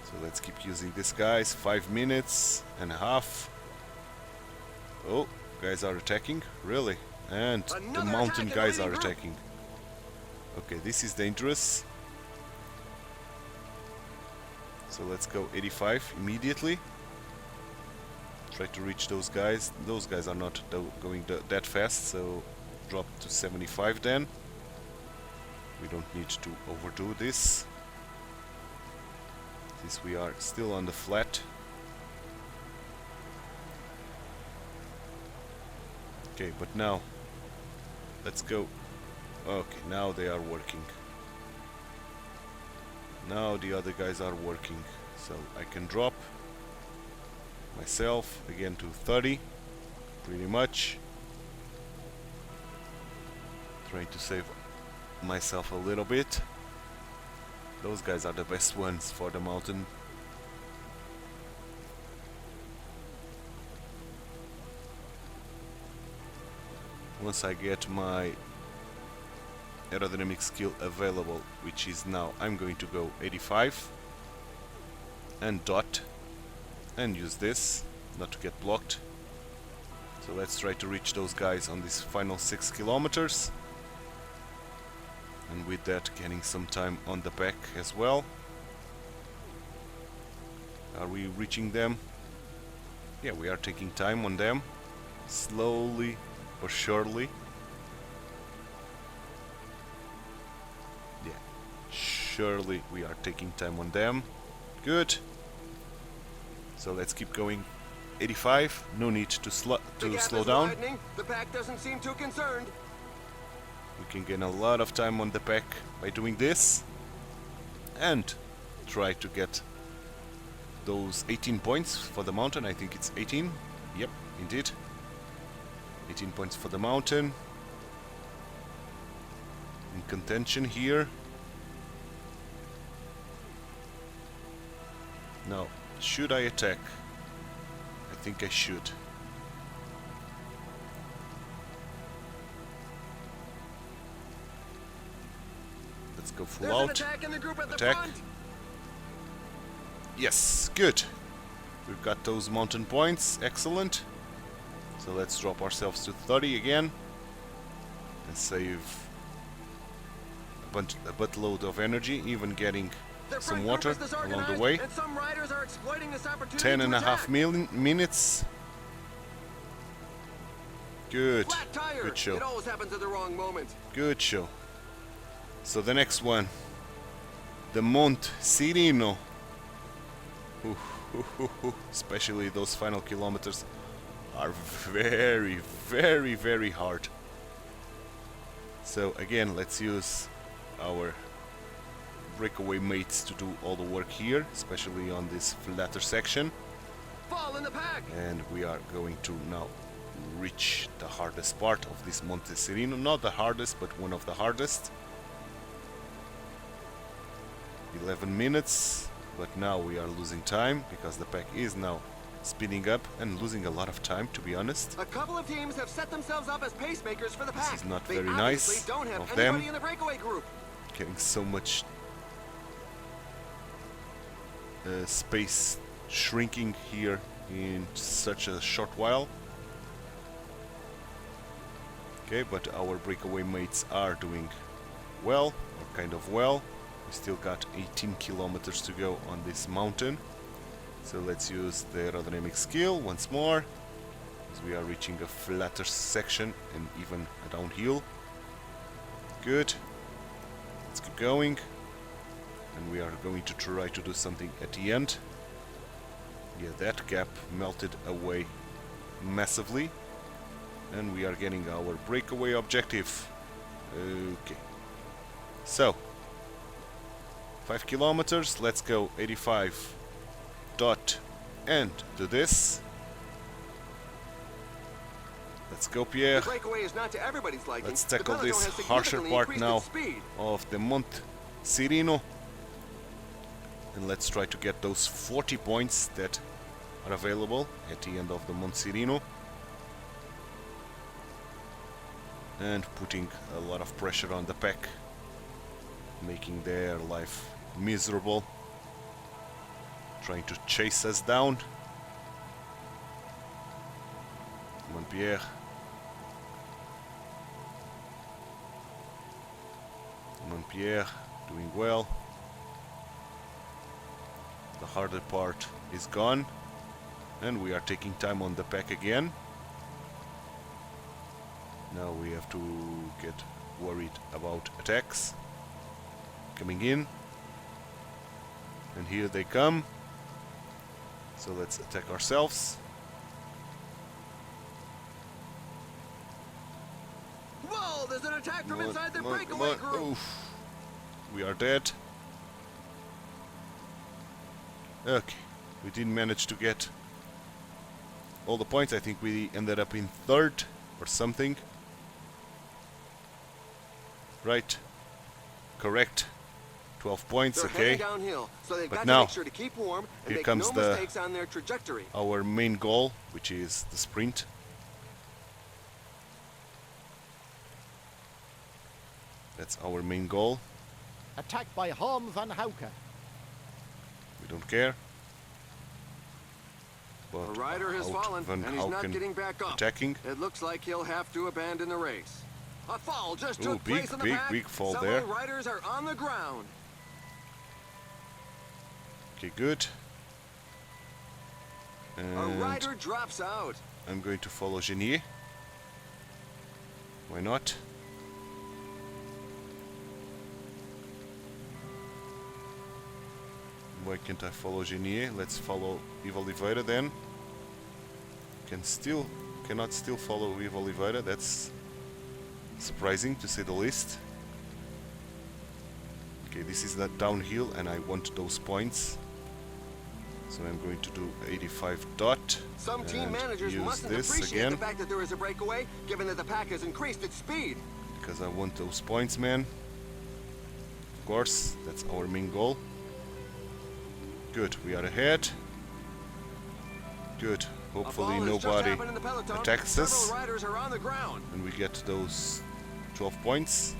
So let's keep using this, guys. 5 minutes and a half. Oh, guys are attacking, really? And the Another mountain attack guys in are leading group. attacking. Okay, this is dangerous. So let's go 85 immediately. Try to reach those guys. Those guys are not going that fast, so drop to 75 then. We don't need to overdo this, since we are still on the flat. Okay, but now let's go. Okay, now they are working. Now the other guys are working, so I can drop myself again to 30, pretty much. Trying to save myself a little bit. Those guys are the best ones for the mountain. Once I get my aerodynamic skill available, which is now, I'm going to go 85 and dot and use this not to get blocked. So let's try to reach those guys on these final 6 kilometers, and with that getting some time on the back as well. Are we reaching them? Yeah, we are taking time on them, slowly but surely. Yeah, surely we are taking time on them. Good. So let's keep going. 85. No need to slow down. Widening. The pack doesn't seem too concerned. We can gain a lot of time on the pack by doing this, and try to get those 18 points for the mountain. I think it's 18. Yep, indeed. 18 points for the mountain. In contention here. Now, should I attack? I think I should. Let's go full There's an out. attack in the group at the Attack. front. Yes, good. We've got those mountain points. Excellent. So let's drop ourselves to 30 again and save a buttload of energy, even getting Their some front water group is along the disorganized, way. and some riders are exploiting this opportunity 10 and to a half attack. minutes. Good. Flat tire. Good show. It always happens at the wrong moment. Good show. So the next one, the Monte Cirino. Especially those final kilometers are very, very, very hard. So again, let's use our breakaway mates to do all the work here, especially on this flatter section. Fall in the pack. And we are going to now reach the hardest part of this Monte Cirino. Not the hardest, but one of the hardest. 11 minutes, but now we are losing time because the pack is now speeding up and losing a lot of time, to be honest. A couple of teams have set themselves up as pacemakers for the pack. This is not They very obviously nice don't have of anybody them. in the breakaway group. Getting so much space shrinking here in such a short while. Okay, but our breakaway mates are doing well, or kind of well. We still got 18 kilometers to go on this mountain. So let's use the aerodynamic skill once more, as we are reaching a flatter section and even a downhill. Good. Let's keep going. And we are going to try to do something at the end. Yeah, that gap melted away massively. And we are getting our breakaway objective. Okay. So, 5 kilometers, let's go 85 dot and do this. Let's go, Pierre. The breakaway is not to everybody's liking. Let's The tackle peloton this has harsher significantly part increased now its speed. of the Monte Cirino. And let's try to get those 40 points that are available at the end of the Monte Cirino. And putting a lot of pressure on the pack, making their life miserable, trying to chase us down. Come on, Pierre. Come on, Pierre. Doing well. The harder part is gone. And we are taking time on the pack again. Now we have to get worried about attacks coming in. And here they come. So let's attack ourselves. Whoa, there's an attack from inside the breakaway group. Oof. We are dead. Okay, we didn't manage to get all the points. I think we ended up in third or something. Right. Correct. 12 points, They're okay. heading downhill, so they've But got now, to make sure to keep warm and here make comes no mistakes on their trajectory. our main goal, which is the sprint. That's our main goal. Attacked by Harm van Houke. We don't care. But The rider has Hout fallen, van and he's not Houken getting back up. attacking. It looks like he'll have to abandon the race. A fall just Ooh, took big, place in the big, pack. big fall Several there. riders are on the ground. Okay, good. A And rider drops out. I'm going to follow Genier. Why not? Why can't I follow Genier? Let's follow Eva Oliveira then. Cannot still follow Eva Oliveira. That's surprising to say the least. Okay, this is that downhill and I want those points. So I'm going to do 85 dot. Some team and managers use mustn't this appreciate again, the fact that there is a breakaway, given that the pack has increased its speed. because I want those points, man. Of course, that's our main goal. Good, we are ahead. Good. Hopefully A fall has just nobody happened in the peloton. attacks us Several riders are on the ground. and we get those 12 points.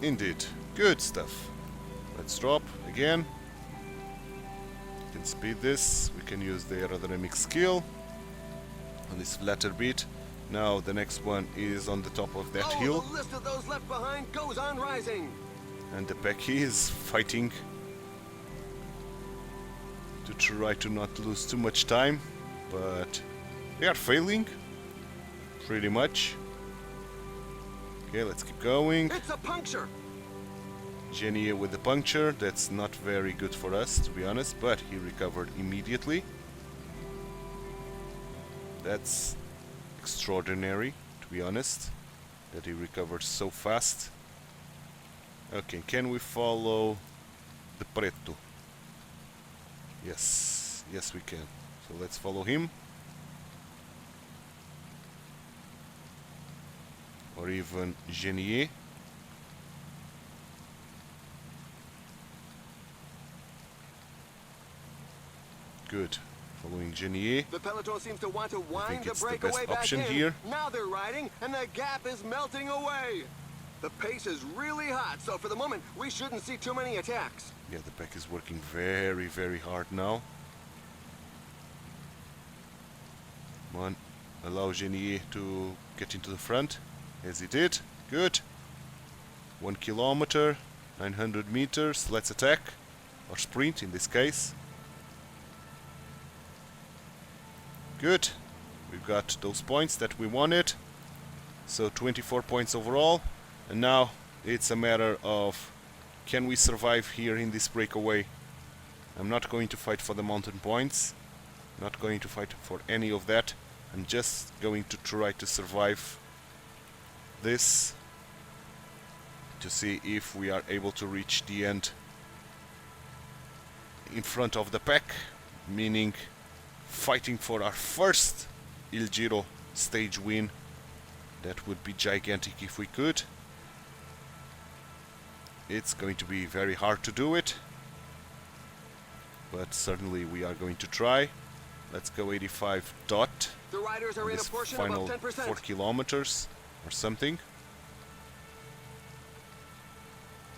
Indeed. Good stuff. Let's drop again. We can speed this. We can use the aerodynamic skill on this flatter bit. Now the next one is on the top of that hill, The list of those left behind goes on rising. and the Becky is fighting to try to not lose too much time, but they are failing pretty much. Okay, let's keep going. It's a puncture. Genier with the puncture, that's not very good for us, to be honest, but he recovered immediately. That's extraordinary, to be honest, that he recovered so fast. Okay, can we follow the Preto? Yes, yes we can. So let's follow him. Or even Genier. Good. Following Genier. The peloton seems to want to wind the it's the breakaway best back option in. here. Now they're riding, and the gap is melting away. The pace is really hot, so for the moment, we shouldn't see too many attacks. Yeah, the pack is working very, very hard now. Come on. Allow Genier to get into the front, as he did. Good. 1 kilometer, 900 meters. Let's attack. Or sprint in this case. Good. We've got those points that we wanted. So 24 points overall. And now it's a matter of, can we survive here in this breakaway? I'm not going to fight for the mountain points. Not going to fight for any of that. I'm just going to try to survive this, to see if we are able to reach the end in front of the pack, meaning fighting for our first Il Giro stage win. That would be gigantic if we could. It's going to be very hard to do it, but certainly we are going to try. Let's go 85 dot. The riders are in a This portion final above 10%. 4 kilometers or something.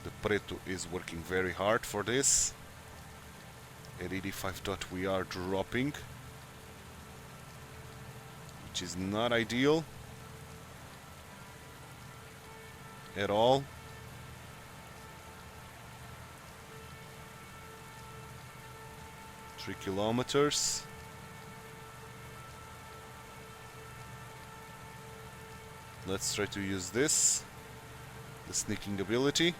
The Preto is working very hard for this. At 85 dot we are dropping, which is not ideal at all. 3 kilometers. Let's try to use this, the sneaking ability.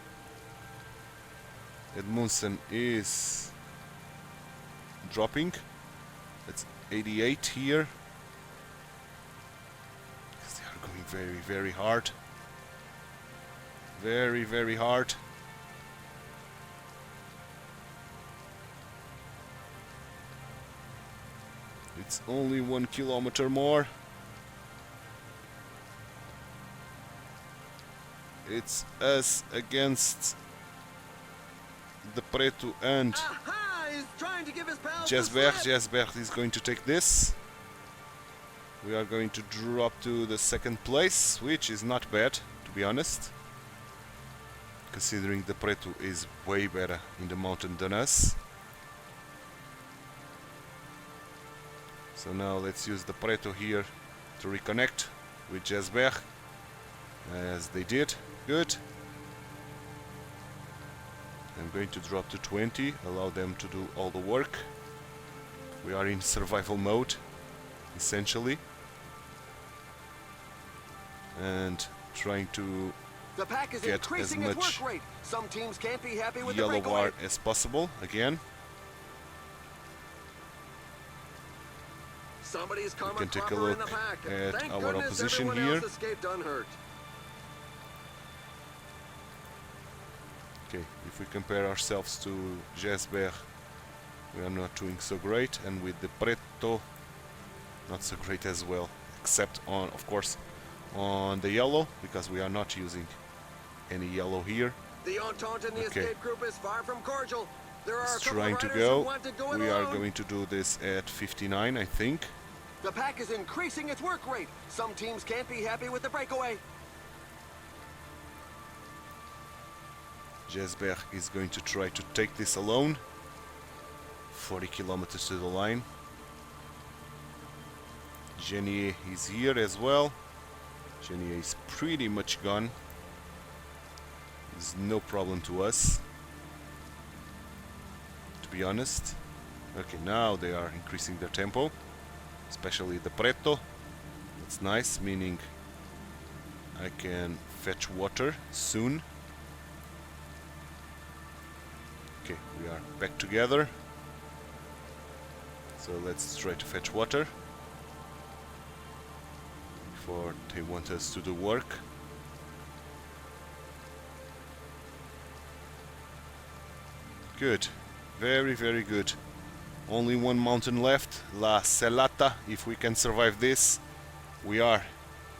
Edmundsen is dropping. It's 88 here. Because they are going very, very hard. Very, very hard. It's only 1 kilometer more. It's us against the Preto and Aha! He's trying to give his pals Jesberg. the slip. Jesberg is going to take this. We are going to drop to the second place, which is not bad, to be honest. Considering the Preto is way better in the mountain than us. So now let's use the Preto here to reconnect with Jesberg, as they did. Good. I'm going to drop to 20, allow them to do all the work. We are in survival mode, essentially. And trying to The pack is get as increasing its much work rate. Some teams can't be happy with the yellow breakaway. bar as possible, again. Somebody's We coming can take a proper in look the pack. at Thank our goodness opposition everyone here. else escaped unhurt. Okay, if we compare ourselves to Jesberg, we are not doing so great, and with the Preto, not so great as well, except on, of course, on the yellow, because we are not using any yellow here. The Entente in the Okay. escape group is far from cordial. There are a It's couple trying of to riders who go. want to go it We are alone. going to do this at 59, I think. The pack is increasing its work rate. Some teams can't be happy with the breakaway. Jesberg is going to try to take this alone. 40 kilometers to the line. Genier is here as well. Genier is pretty much gone. It's no problem to us, to be honest. Okay, now they are increasing their tempo, especially the Preto. That's nice, meaning I can fetch water soon. Okay, we are back together. So let's try to fetch water before they want us to do work. Good, very, very good. Only one mountain left, La Celata. If we can survive this, we are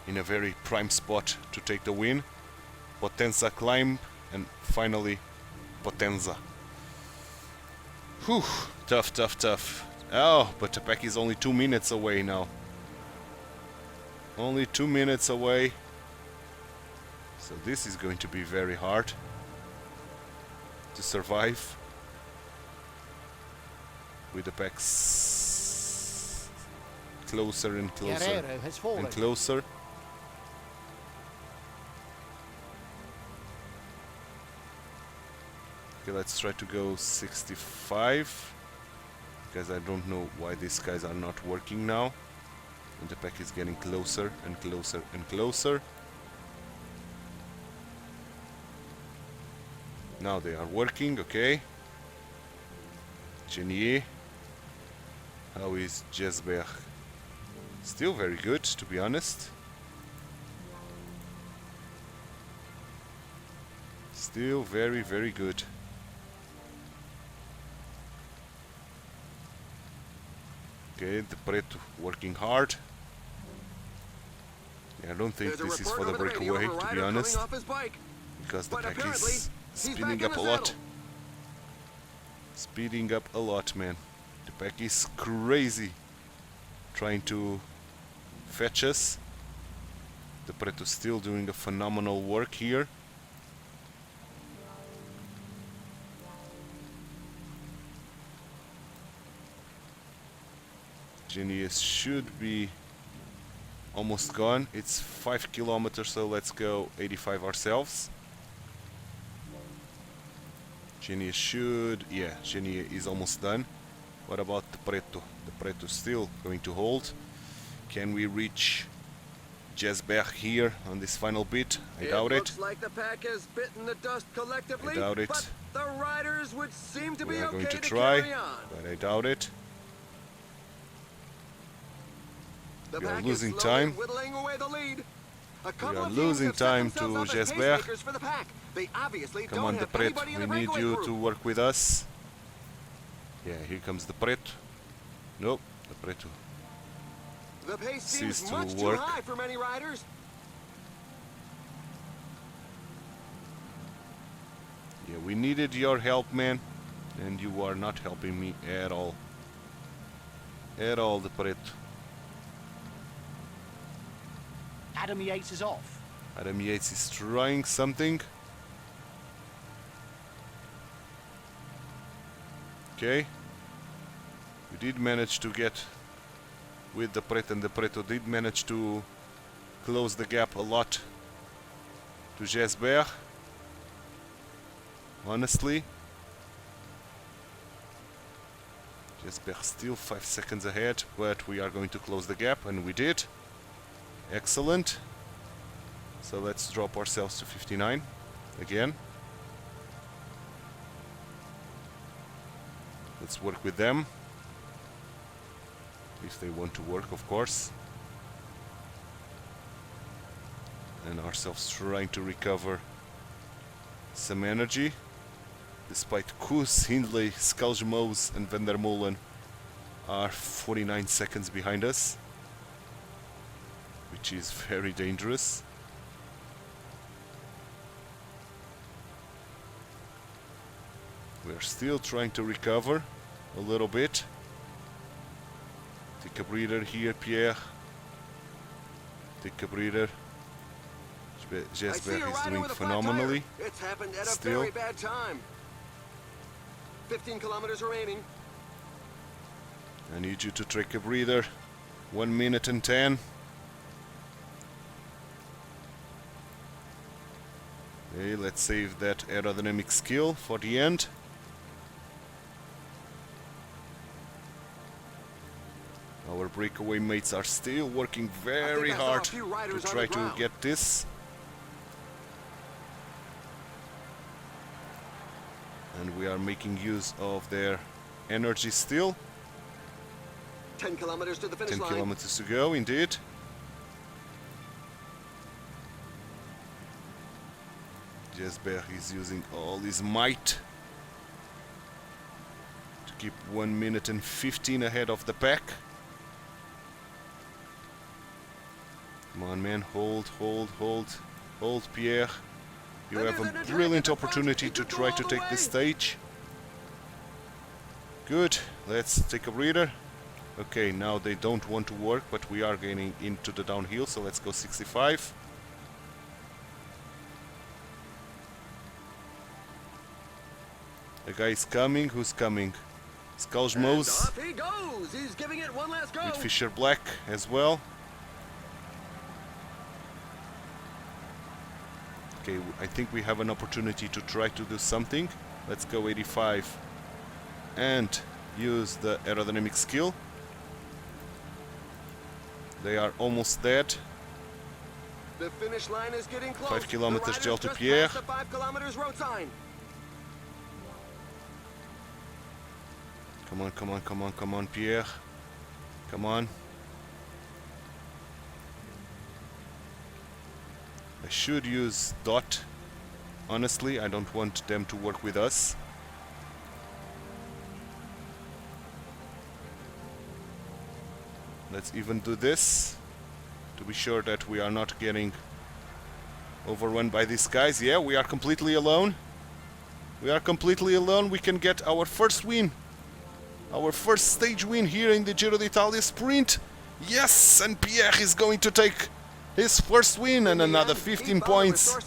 in a very prime spot to take the win. Potenza climb, and finally Potenza. Whew, tough, tough, tough. Oh, but the pack is only 2 minutes away now. Only 2 minutes away. So this is going to be very hard to survive with the packs closer and closer Guerrero has fallen. and closer. Okay, let's try to go 65, because I don't know why these guys are not working now. And the pack is getting closer and closer and closer. Now they are working, okay. Genier. How is Jesberg? Still very good, to be honest. Still very, very good. Okay, the Preto working hard. Yeah, I don't think There's a this is report for the over there. You breakaway, have a to rider be coming honest, off his bike. because the But pack apparently, is he's speeding back in up a the lot. saddle. Speeding up a lot, man. The pack is crazy trying to fetch us. The Preto still doing a phenomenal work here. Genius should be almost gone. It's 5 kilometers, so let's go 85 ourselves. Genius should, yeah, Genius is almost done. What about the Preto? The Preto still going to hold. Can we reach Jesberg here on this final bit? I doubt it. Looks like the pack has bitten the dust collectively. I doubt it. But the riders would seem to We be are okay going to to try, carry on. but I doubt it. The We are pack losing is slowly time. whittling away the lead. A couple are of teams losing have set time to themselves up as Jesberg. pacemakers for the pack. They obviously Come don't on, the have Pret. anybody in We the need breakaway you group. to work with us. Yeah, here comes the Pret. Nope, the Preto. The pace Cease seems to much work. too high for many riders. Yeah, we needed your help, man. And you are not helping me at all. At all, the Pret. Adam Yates is off. Adam Yates is trying something. Okay. We did manage to get with the Pret, and the Preto did manage to close the gap a lot to Jesberg. Honestly. Jesberg still 5 seconds ahead, but we are going to close the gap, and we did. Excellent. So let's drop ourselves to 59 again. Let's work with them. If they want to work, of course. And ourselves trying to recover some energy. Despite Koes, Hindley, Skalgemose and Van der Molen are 49 seconds behind us, which is very dangerous. We are still trying to recover a little bit. Take a breather here, Pierre. Take a breather. Jesberg is doing phenomenally. It's happened at Still. a very bad time. 15 kilometers remaining. I need you to take a breather. 1 minute and 10. Okay, let's save that aerodynamic skill for the end. Our breakaway mates are still working very I saw a hard few to riders on try the to ground. get this. And we are making use of their energy still. 10 kilometers to the finish 10 line. kilometers to go, indeed. Jesberg is using all his might to keep 1 minute and 15 ahead of the pack. Come on, man, hold, Pierre. You have a brilliant opportunity to try to take this stage. Good, let's take a breather. Okay, now they don't want to work, but we are getting into the downhill, so let's go 65. The guy is coming. Who's coming? Skalgemose Off he goes. He's giving it one last go. with Fisher Black as well. Okay, I think we have an opportunity to try to do something. Let's go 85 and use the aerodynamic skill. They are almost dead. The finish line is getting close. 5 kilometers, The riders Titular just Pierre. passed the 5 kilometers road sign. Come on, Pierre. Come on. I should use Dot. Honestly, I don't want them to work with us. Let's even do this to be sure that we are not getting overrun by these guys. Yeah, we are completely alone. We are completely alone. We can get our first win. Our first stage win here in the Giro d'Italia sprint. Yes, and Pierre is going to take his first win and another 15 points.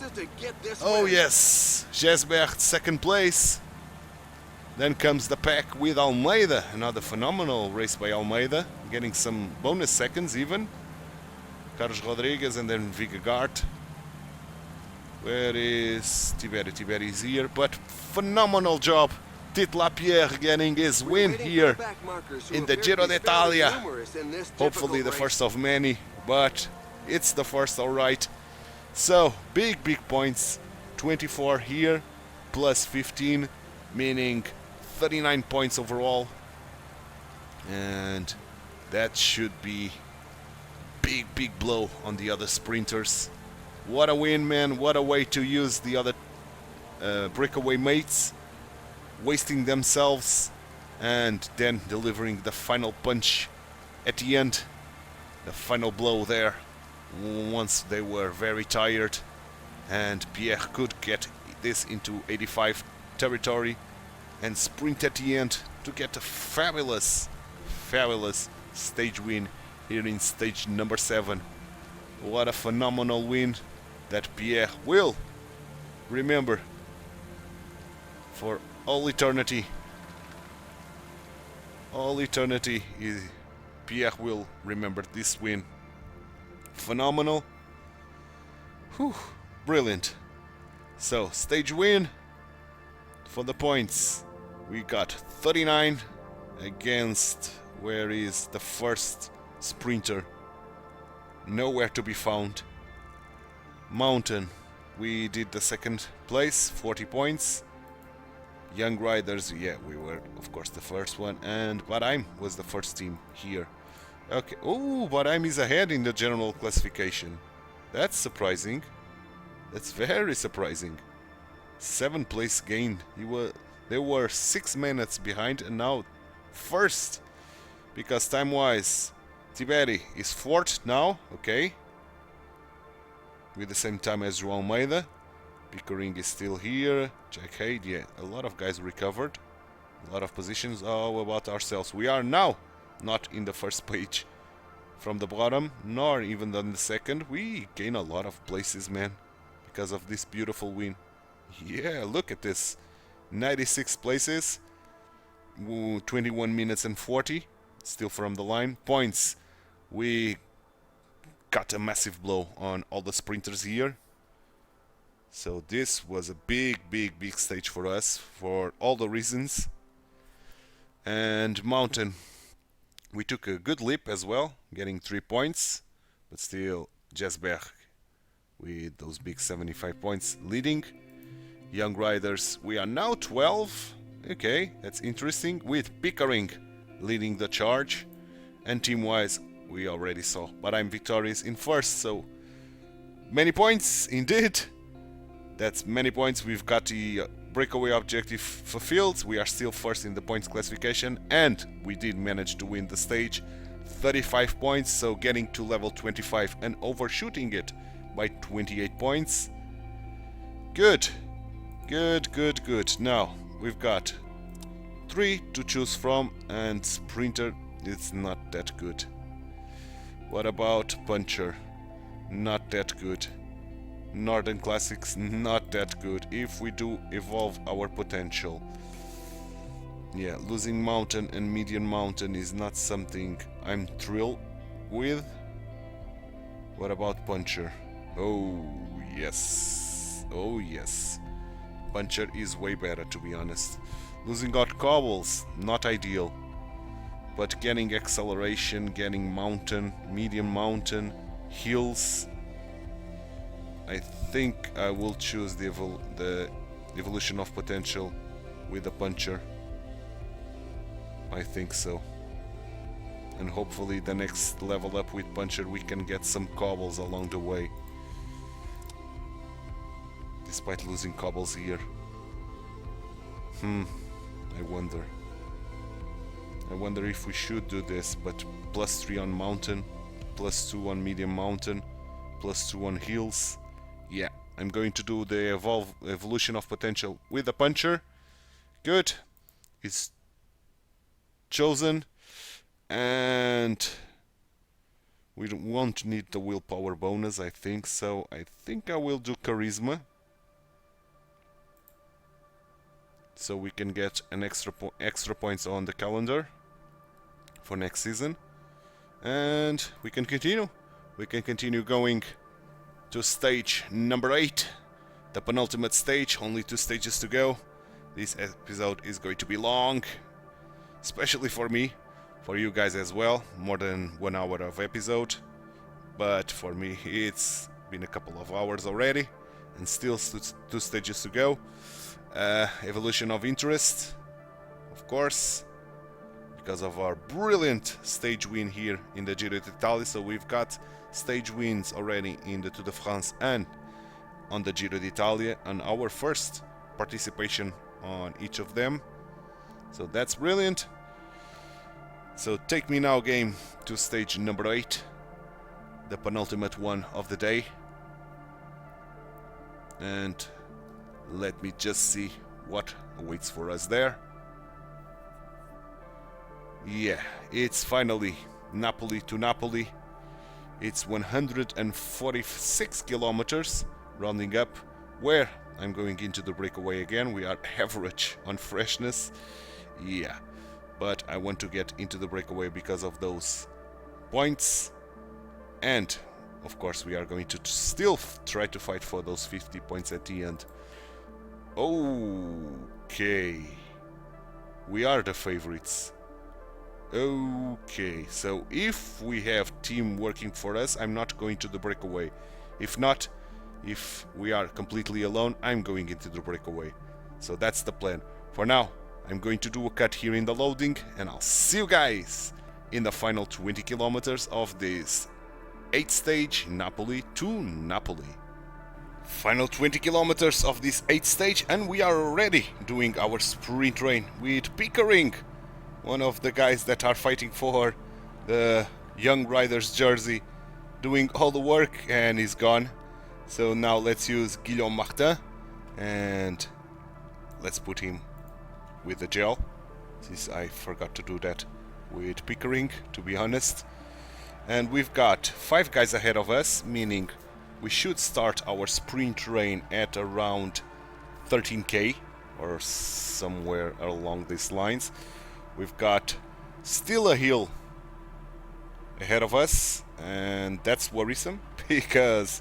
Oh yes, Jesberg second place. Then comes the pack with Almeida. Another phenomenal race by Almeida, getting some bonus seconds even. Carlos Rodriguez and then Vingegaard. Where is Tiberi? Tiberi is here, but phenomenal job. Titular Pierre getting his win here in the Giro d'Italia. Hopefully the first of many, but it's the first, alright. So, big points. 24 here, plus 15, meaning 39 points overall. And that should be big blow on the other sprinters. What a win, man. What a way to use the other breakaway mates, wasting themselves and then delivering the final punch at the end, the final blow there, once they were very tired, and Pierre could get this into 85 territory and sprint at the end to get a fabulous stage win here in stage number 7. What a phenomenal win that Pierre will remember for all eternity. All eternity, Pierre will remember this win. Phenomenal. Whew, brilliant. So, stage win. For the points, we got 39 against, where is the first sprinter? Nowhere to be found. Mountain, we did the second place, 40 points. Young Riders, yeah, we were of course the first one, and Bahrain was the first team here. Okay, oh, Bahrain is ahead in the general classification. That's surprising. That's very surprising. 7th place gain. They were 6 minutes behind, and now first, because time-wise, Tiberi is 4th now. Okay, with the same time as João Almeida. Pickering is still here. Jack Haid, yeah, a lot of guys recovered. A lot of positions. Oh, about ourselves. We are now not in the first page from the bottom, nor even on the second. We gain a lot of places, man, because of this beautiful win. Yeah, look at this. 96 places. 21 minutes and 40. Still from the line. Points. We got a massive blow on all the sprinters here. So this was a big stage for us, for all the reasons. And Mountain, we took a good leap as well, getting 3 points, but still Jesberg with those big 75 points leading. Young Riders, we are now 12. Okay, that's interesting, with Pickering leading the charge. And team-wise, we already saw, but I'm victorious in first, so many points indeed. That's many points. We've got the breakaway objective fulfilled. We are still first in the points classification, and we did manage to win the stage. 35 points, so getting to level 25 and overshooting it by 28 points. Good. Now, we've got 3 to choose from, and Sprinter, it's not that good. What about Puncher? Not that good. Northern Classics, not that good. If we do evolve our potential. Yeah, losing Mountain and Medium Mountain is not something I'm thrilled with. What about Puncher? Oh yes. Puncher is way better, to be honest. Losing out Cobbles, not ideal. But getting acceleration, getting Mountain, Medium Mountain, Hills, I think I will choose the evolution of potential with the Puncher. I think so. And hopefully the next level up with Puncher we can get some cobbles along the way. Despite losing cobbles here. I wonder if we should do this, but +3 on Mountain, +2 on Medium Mountain, +2 on Hills. Yeah, I'm going to do the evolution of potential with the Puncher. Good. It's chosen. And we won't need the willpower bonus, I think. So I think I will do Charisma. So we can get an extra points on the calendar for next season. And we can continue. We can continue going to stage number 8, the penultimate stage. Only 2 stages to go. This episode is going to be long, especially for me, for you guys as well, more than 1 hour of episode, but for me it's been a couple of hours already, and still 2 stages to go. Evolution of interest, of course, because of our brilliant stage win here in the Giro d'Italia. So we've got stage wins already in the Tour de France and on the Giro d'Italia, and our first participation on each of them. So that's brilliant. So take me now, game, to stage number 8, the penultimate one of the day. And let me just see what awaits for us there. Yeah, it's finally Napoli to Napoli. It's 146 kilometers, rounding up, where I'm going into the breakaway again. We are average on freshness. Yeah, but I want to get into the breakaway because of those points. And, of course, we are going to still try to fight for those 50 points at the end. Okay. We are the favorites. Okay, so if we have team working for us, I'm not going to the breakaway. If not, if we are completely alone, I'm going into the breakaway. So that's the plan. For now, I'm going to do a cut here in the loading, and I'll see you guys in the final 20 kilometers of this 8th stage, Napoli to Napoli. Final 20 kilometers of this 8th stage, and we are already doing our sprint rain with Pickering, one of the guys that are fighting for the young riders jersey, doing all the work, and he's gone. So now let's use Guillaume Martin, and let's put him with the gel, since I forgot to do that with Pickering, to be honest. And we've got 5 guys ahead of us, meaning we should start our sprint rain at around 13k or somewhere along these lines. We've got still a hill ahead of us, and that's worrisome because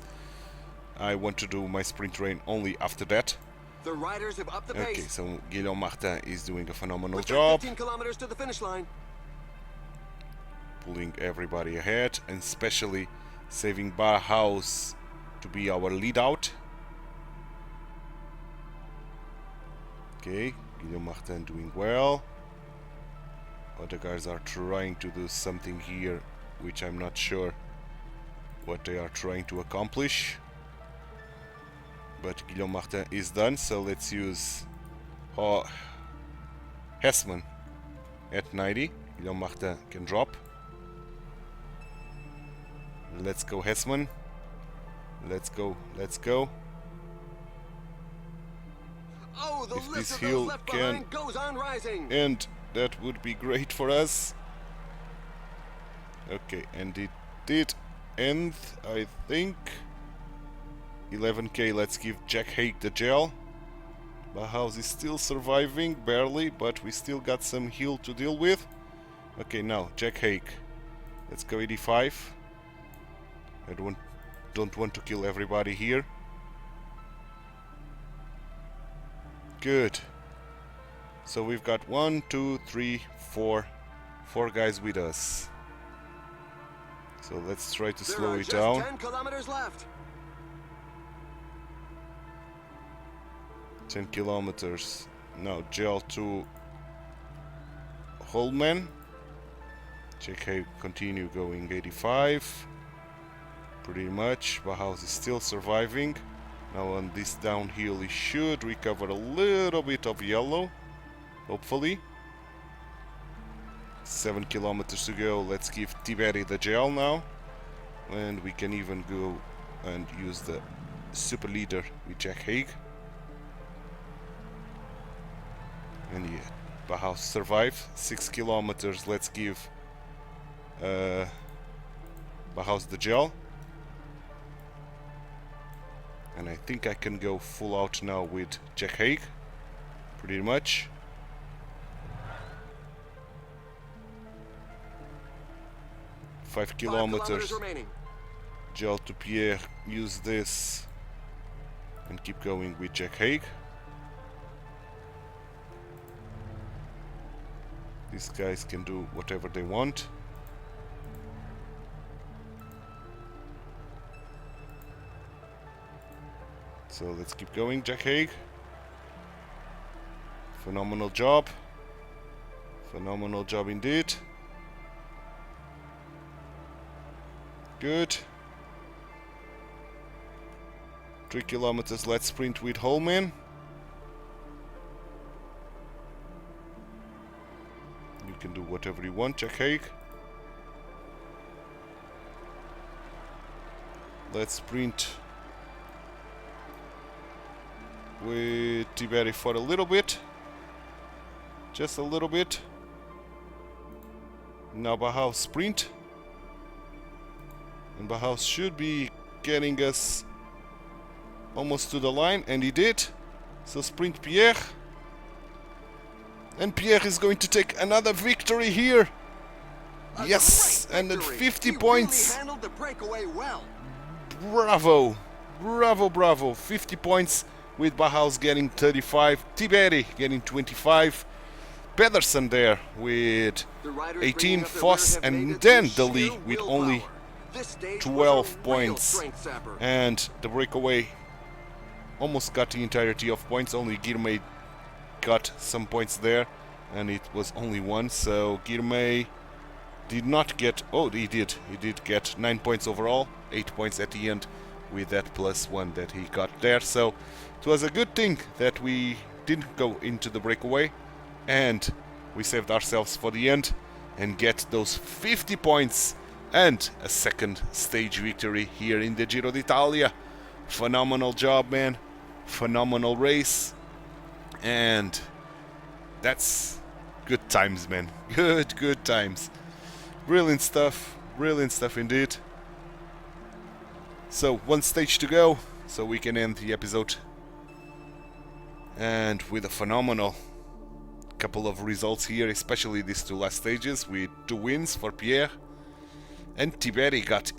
I want to do my sprint rain only after that. The riders have upped the Okay, pace. so Guillaume Martin is doing a phenomenal We've got job, 15 kilometers to the finish line. pulling everybody ahead, and especially saving Barhaus to be our lead out. Okay, Guillaume Martin doing well. Other guys are trying to do something here, which I'm not sure what they are trying to accomplish. But Guillaume Martin is done, so let's use Hessman at 90. Guillaume Martin can drop. Let's go, Hessman. Let's go, let's go. Oh, the If list this of hill those left can behind goes on rising. end, that would be great for us. Okay, and it did end, I think. 11k, let's give Jack Haig the gel. Bauhaus is still surviving, barely, but we still got some hill to deal with. Okay, now, Jack Haig. Let's go 85. I don't want to kill everybody here. Good. So we've got 1, 2, 3, 4 guys with us. So let's try to slow it There are down. just 10 kilometers left. 10 kilometers. Now gel to Holman. Check how continue going 85. Pretty much. Bauhaus is still surviving. Now on this downhill he should recover a little bit of yellow. Hopefully. 7 kilometers to go. Let's give Tiberi the gel now. And we can even go and use the super leader with Jack Haig. And yeah, Bauhaus survived. 6 kilometers. Let's give Bauhaus the gel. And I think I can go full out now with Jack Haig. Pretty much. Five kilometers remaining. Gel to Pierre, use this and keep going with Jack Haig. These guys can do whatever they want. So let's keep going, Jack Haig. Phenomenal job. Phenomenal job indeed. Good. 3 kilometers, let's sprint with Holman. You can do whatever you want, Jack Haig. Let's sprint with Tiberi for a little bit. Just a little bit. Now Bauhaus sprint. And Bauhaus should be getting us almost to the line, and he did. So sprint Pierre. And Pierre is going to take another victory here. Yes, and at 50 points. Really handled the breakaway well. Bravo. Bravo, bravo. 50 points with Bauhaus getting 35. Tiberi getting 25. Pedersen there with 18, Foss, and then the league with only 12 points. And the breakaway almost got the entirety of points. Only Girmay got some points there, and it was only one. So Girmay did not get... Oh, he did. He did get 9 points overall, 8 points at the end with that +1 that he got there. So it was a good thing that we didn't go into the breakaway, and we saved ourselves for the end and get those 50 points and a second stage victory here in the Giro d'Italia. Phenomenal job, man. Phenomenal race. And that's good times, man. Good times. Brilliant stuff indeed. So one stage to go, so we can end the episode. And with a phenomenal couple of results here, especially these two last stages with 2 wins for Pierre. And Tiberi got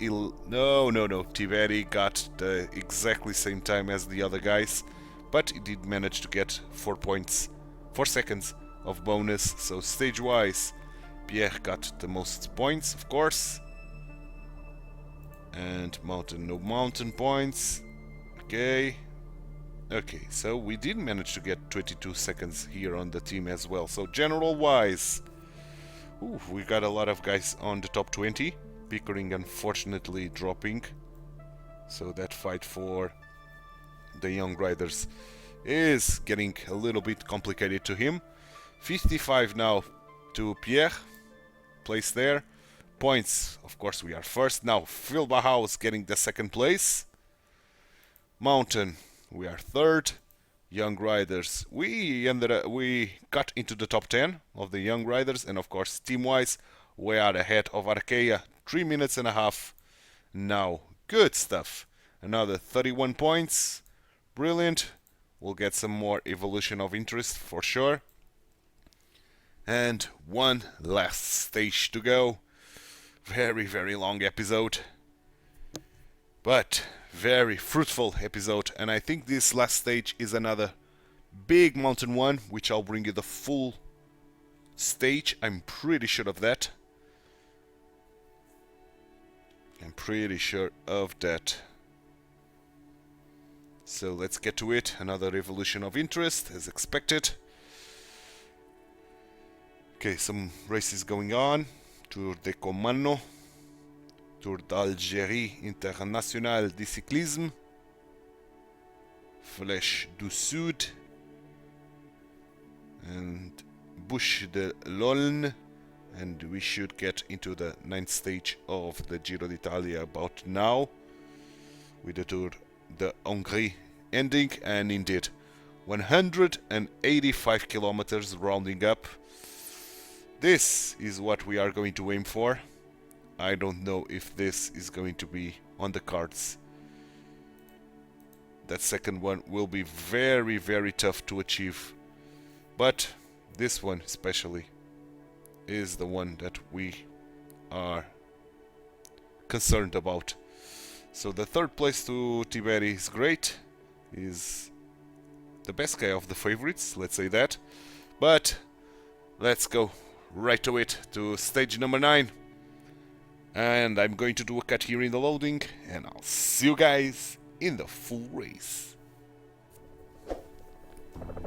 Tiberi got the exactly same time as the other guys, but he did manage to get 4 points, 4 seconds of bonus. So stage wise, Pierre got the most points, of course. And mountain, no mountain points. Okay, so we did manage to get 22 seconds here on the team as well. So general wise, we got a lot of guys on the top 20. Pickering unfortunately dropping, so that fight for the young riders is getting a little bit complicated to him. 55 now to Pierre, place there. Points, of course, we are first. Now Phil Bauhaus getting the second place. Mountain, we are third. Young riders, we got into the top 10 of the young riders, and of course team wise we are ahead of Arkea, 3 minutes and a half now. Good stuff. Another 31 points. Brilliant. We'll get some more evolution of interest for sure. And one last stage to go. Very long episode, but very fruitful episode. And I think this last stage is another big mountain one, which I'll bring you the full stage. I'm pretty sure of that. So let's get to it. Another evolution of interest as expected. Okay, some races going on. Tour de Comano, Tour d'Algérie International de Cyclisme, Flèche du Sud, and Bouche de l'Aulne, and we should get into the 9th stage of the Giro d'Italia about now, with the Tour de Hongrie ending, and indeed 185 kilometers rounding up. This is what we are going to aim for. I don't know if this is going to be on the cards. That second one will be very tough to achieve, but this one especially is the one that we are concerned about. So the 3rd place to Tiberi is great. Is the best guy of the favorites, let's say that. But let's go right to it, to stage number 9. And I'm going to do a cut here in the loading, and I'll see you guys in the full race.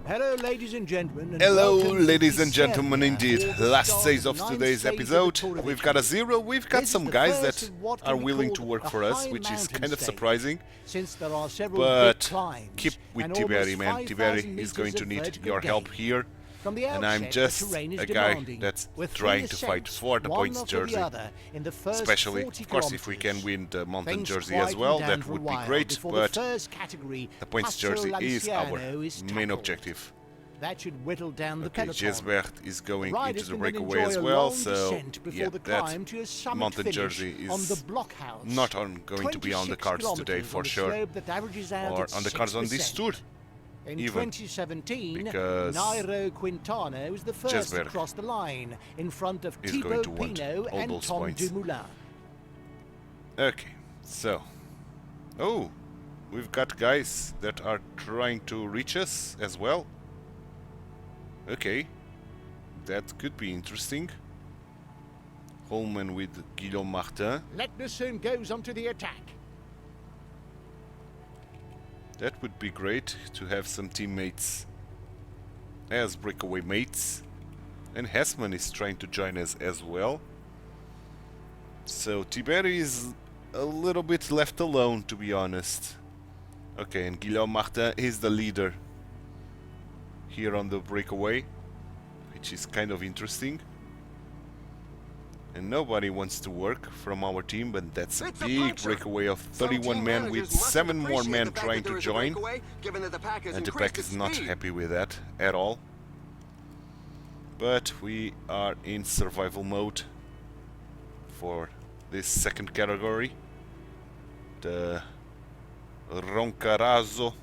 Hello, ladies and gentlemen. And Hello, welcome to ladies and PCM, gentlemen, indeed. for the Last start stage of 9 today's stages of the episode. Tour of We've got a Italy. zero. We've got This some is the guys first that of what are can be willing called to work a for us, high which is mountain kind of stage, surprising. Since there are several But big climbs keep with and Tiberi, almost man. 5,000 Tiberi is going meters to of need vertical your help gain. here. From the And I'm outset, just the terrain is a guy demanding, that's with trying 3 to fight ascents, for the one points after jersey. the other, in the first Especially, 40 of course, if we can kilometers. win the mountain Things jersey as quieten well, down that for a would be while great, before but the first category, the points Passo jersey is our Lanciano, is main tackled. objective. That should whittle down the Okay, peloton. Gisbert is going Riders into the can then breakaway enjoy as a well, long so descent before yeah, the that climb to a summit mountain finish jersey on the is blockhouse. not going to be on the 26 cards today kilometers for on a sure, slope that averages out or at on the cards on this 6%. tour. In even, 2017, because Nairo Quintana was the first to Gisbert cross the line in front of is going Thibaut to want Pinot all and those Tom points. Dumoulin. Okay, so, oh, we've got guys that are trying to reach us as well. Okay, that could be interesting. Holman with Guillaume Martin. Letnesson goes onto the attack. That would be great to have some teammates as breakaway mates. And Hessman is trying to join us as well. So Tiberi is a little bit left alone, to be honest. Okay, and Guillaume Martin is the leader here on the breakaway, which is kind of interesting. And nobody wants to work from our team, but that's a big breakaway of 31 men with 7 more men trying to join. And the pack is not happy with that at all. But we are in survival mode for this second category. The Roncarazzo.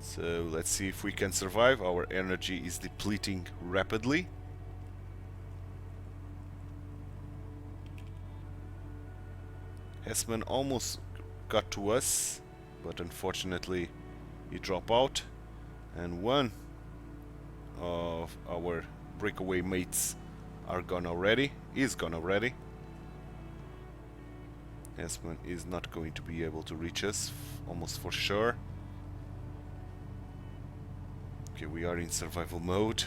So let's see if we can survive. Our energy is depleting rapidly. Hessman almost got to us, but unfortunately he dropped out, and one of our breakaway mates is gone already. Hessman is not going to be able to reach us, almost for sure. Okay, we are in survival mode.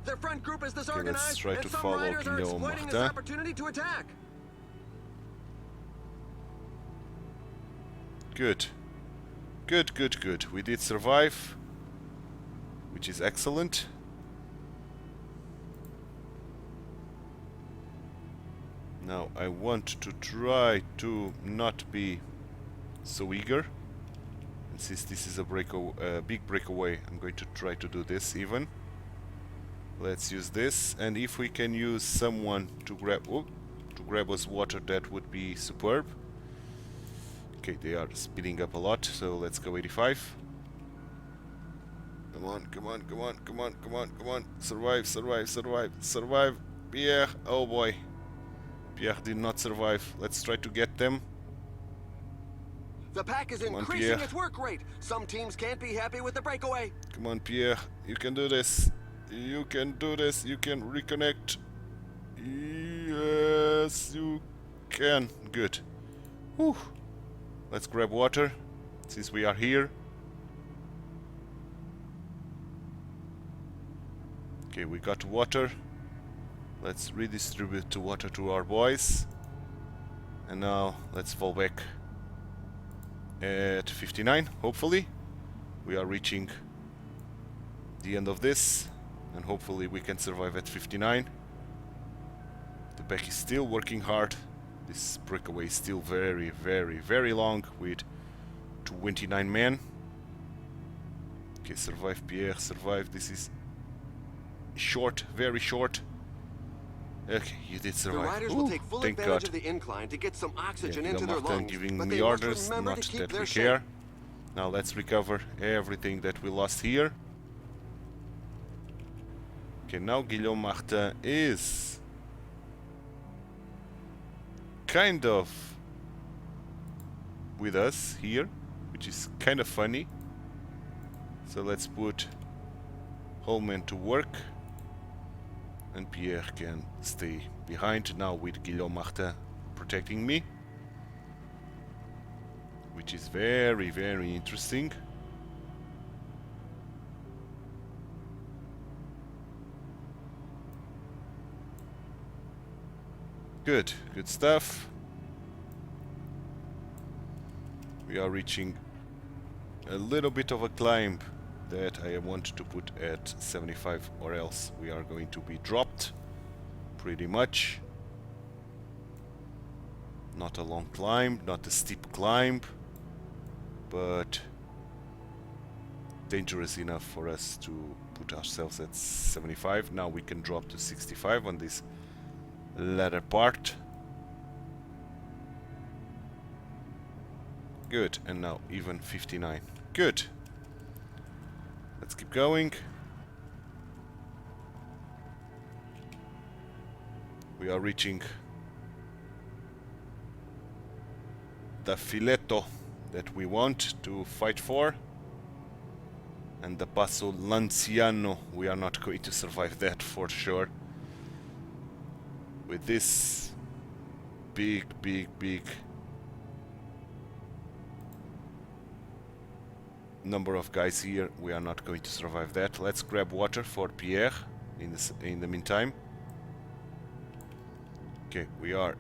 Their front group is let's disorganized, try to and some follow riders are Guillaume exploiting this Martin. opportunity to attack. Good. Good. We did survive, which is excellent. Now I want to try to not be so eager. And since this is a big breakaway, I'm going to try to do this even. Let's use this, and if we can use someone to grab us water, that would be superb. Okay, they are speeding up a lot, so let's go 85. Come on. Survive. Pierre, oh boy. Pierre did not survive. Let's try to get them. The pack is increasing its work rate. Some teams can't be happy with the breakaway. Come on, Pierre. You can do this. You can reconnect. Yes, you can. Good. Whew. Let's grab water, since we are here. Okay, we got water. Let's redistribute the water to our boys. And now, let's fall back at 59, hopefully. We are reaching the end of this, and hopefully we can survive at 59. The pack is still working hard. This breakaway is still very long with 29 men. Okay, survive, Pierre, survive. This is short, very short. Okay, you did survive. The riders will take full thank advantage God. of the incline to get some oxygen Yeah, into their Martin lungs, giving but me they must orders, remember not to keep that their we shape. care. Now let's recover everything that we lost here. Okay, now Guillaume Martin is kind of with us here, which is kind of funny. So let's put Holman to work, and Pierre can stay behind now with Guillaume Martin protecting me, which is very, very interesting. Good stuff. We are reaching a little bit of a climb that I want to put at 75, or else we are going to be dropped pretty much. Not a long climb, not a steep climb, but dangerous enough for us to put ourselves at 75. Now we can drop to 65 on this latter part. Good, and now even 59. Good. Let's keep going. We are reaching the filetto that we want to fight for, and the Passo Lanciano. We are not going to survive that for sure. With this big number of guys here, we are not going to survive that. Let's grab water for Pierre in the meantime. Okay, we are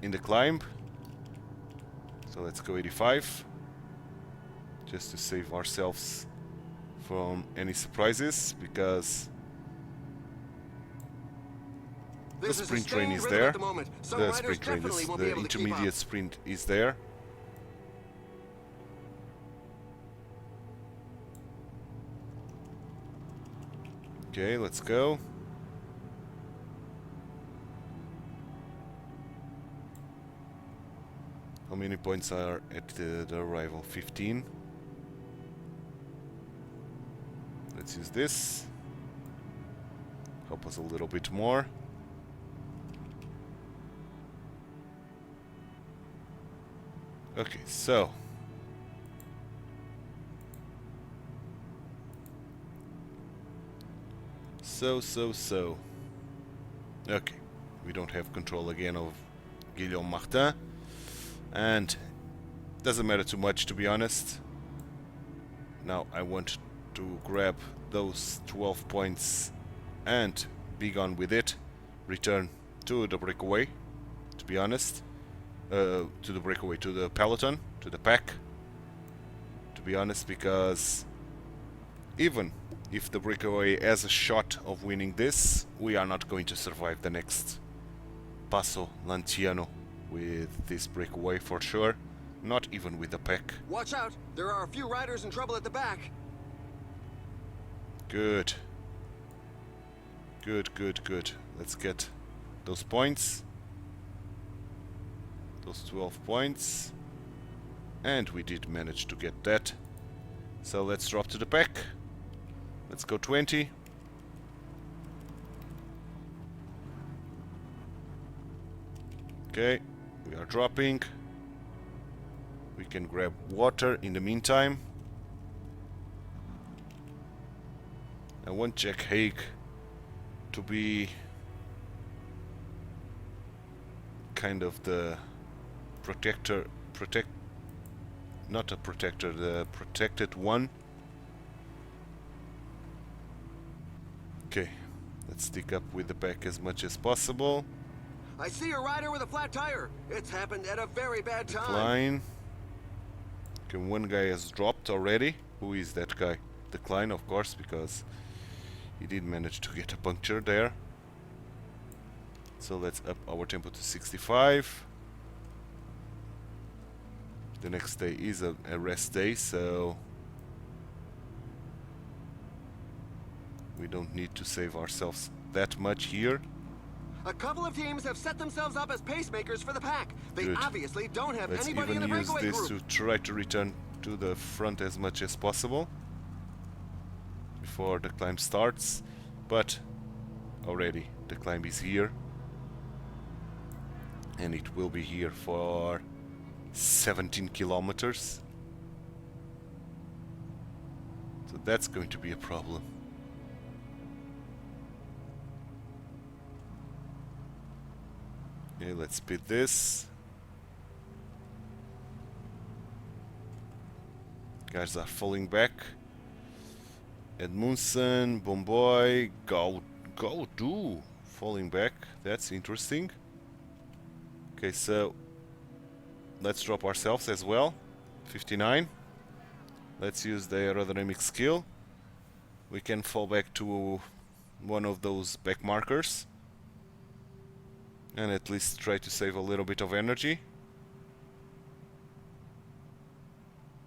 in the climb, so let's go 85 just to save ourselves from any surprises, because the sprint train is there. The sprint train is the intermediate sprint is there. Okay, let's go. How many points are at the arrival? 15. Let's use this. Help us a little bit more. Okay, so okay, we don't have control again of Guillaume Martin, and doesn't matter too much, to be honest. Now I want to grab those 12 points and be gone with it. Return to the breakaway, to be honest. To the peloton, to the pack, to be honest, because even if the breakaway has a shot of winning this, we are not going to survive the next Passo Lanciano with this breakaway for sure, not even with the pack. Watch out, there are a few riders in trouble at the back. Good. Let's get those points. Those 12 points, and we did manage to get that. So let's drop to the pack. Let's go 20. Okay, we are dropping. We can grab water in the meantime. I want Jack Haig to be kind of the not a protector, the protected one. Okay, let's stick up with the pack as much as possible. I see a rider with a flat tire. It's happened at a very bad time. Decline. Okay, one guy has dropped already. Who is that guy? Decline, of course, because he did manage to get a puncture there. So let's up our tempo to 65. The next day is a rest day, so we don't need to save ourselves that much here. A couple of teams have set themselves up as pacemakers for the pack. They Good. Obviously don't have Let's anybody in the even use breakaway this group. to try to return to the front as much as possible before the climb starts, but already the climb is here, and it will be here for 17 kilometers. So So that's going to be a problem. Okay, let's speed this. Guys are falling back. Edmundson, Bomboy, Go falling back. That's interesting. Okay, so let's drop ourselves as well. 59. Let's use the aerodynamic skill. We can fall back to one of those back markers and at least try to save a little bit of energy.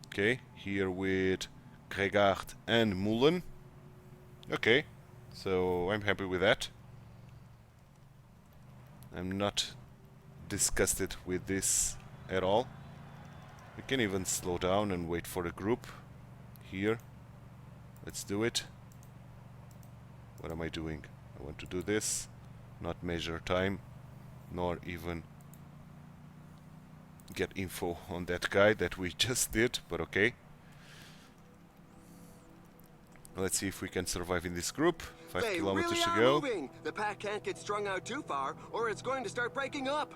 Okay, here with Gregard and Mullen. Okay, so I'm happy with that. I'm not disgusted with this at all. We can even slow down and wait for the group here. Let's do it. What am I doing? I want to do this, not measure time, nor even get info on that guy that we just did, but okay. Let's see if we can survive in this group. 5 kilometers really to are go. Moving. The pack can't get strung out too far, or it's going to start breaking up.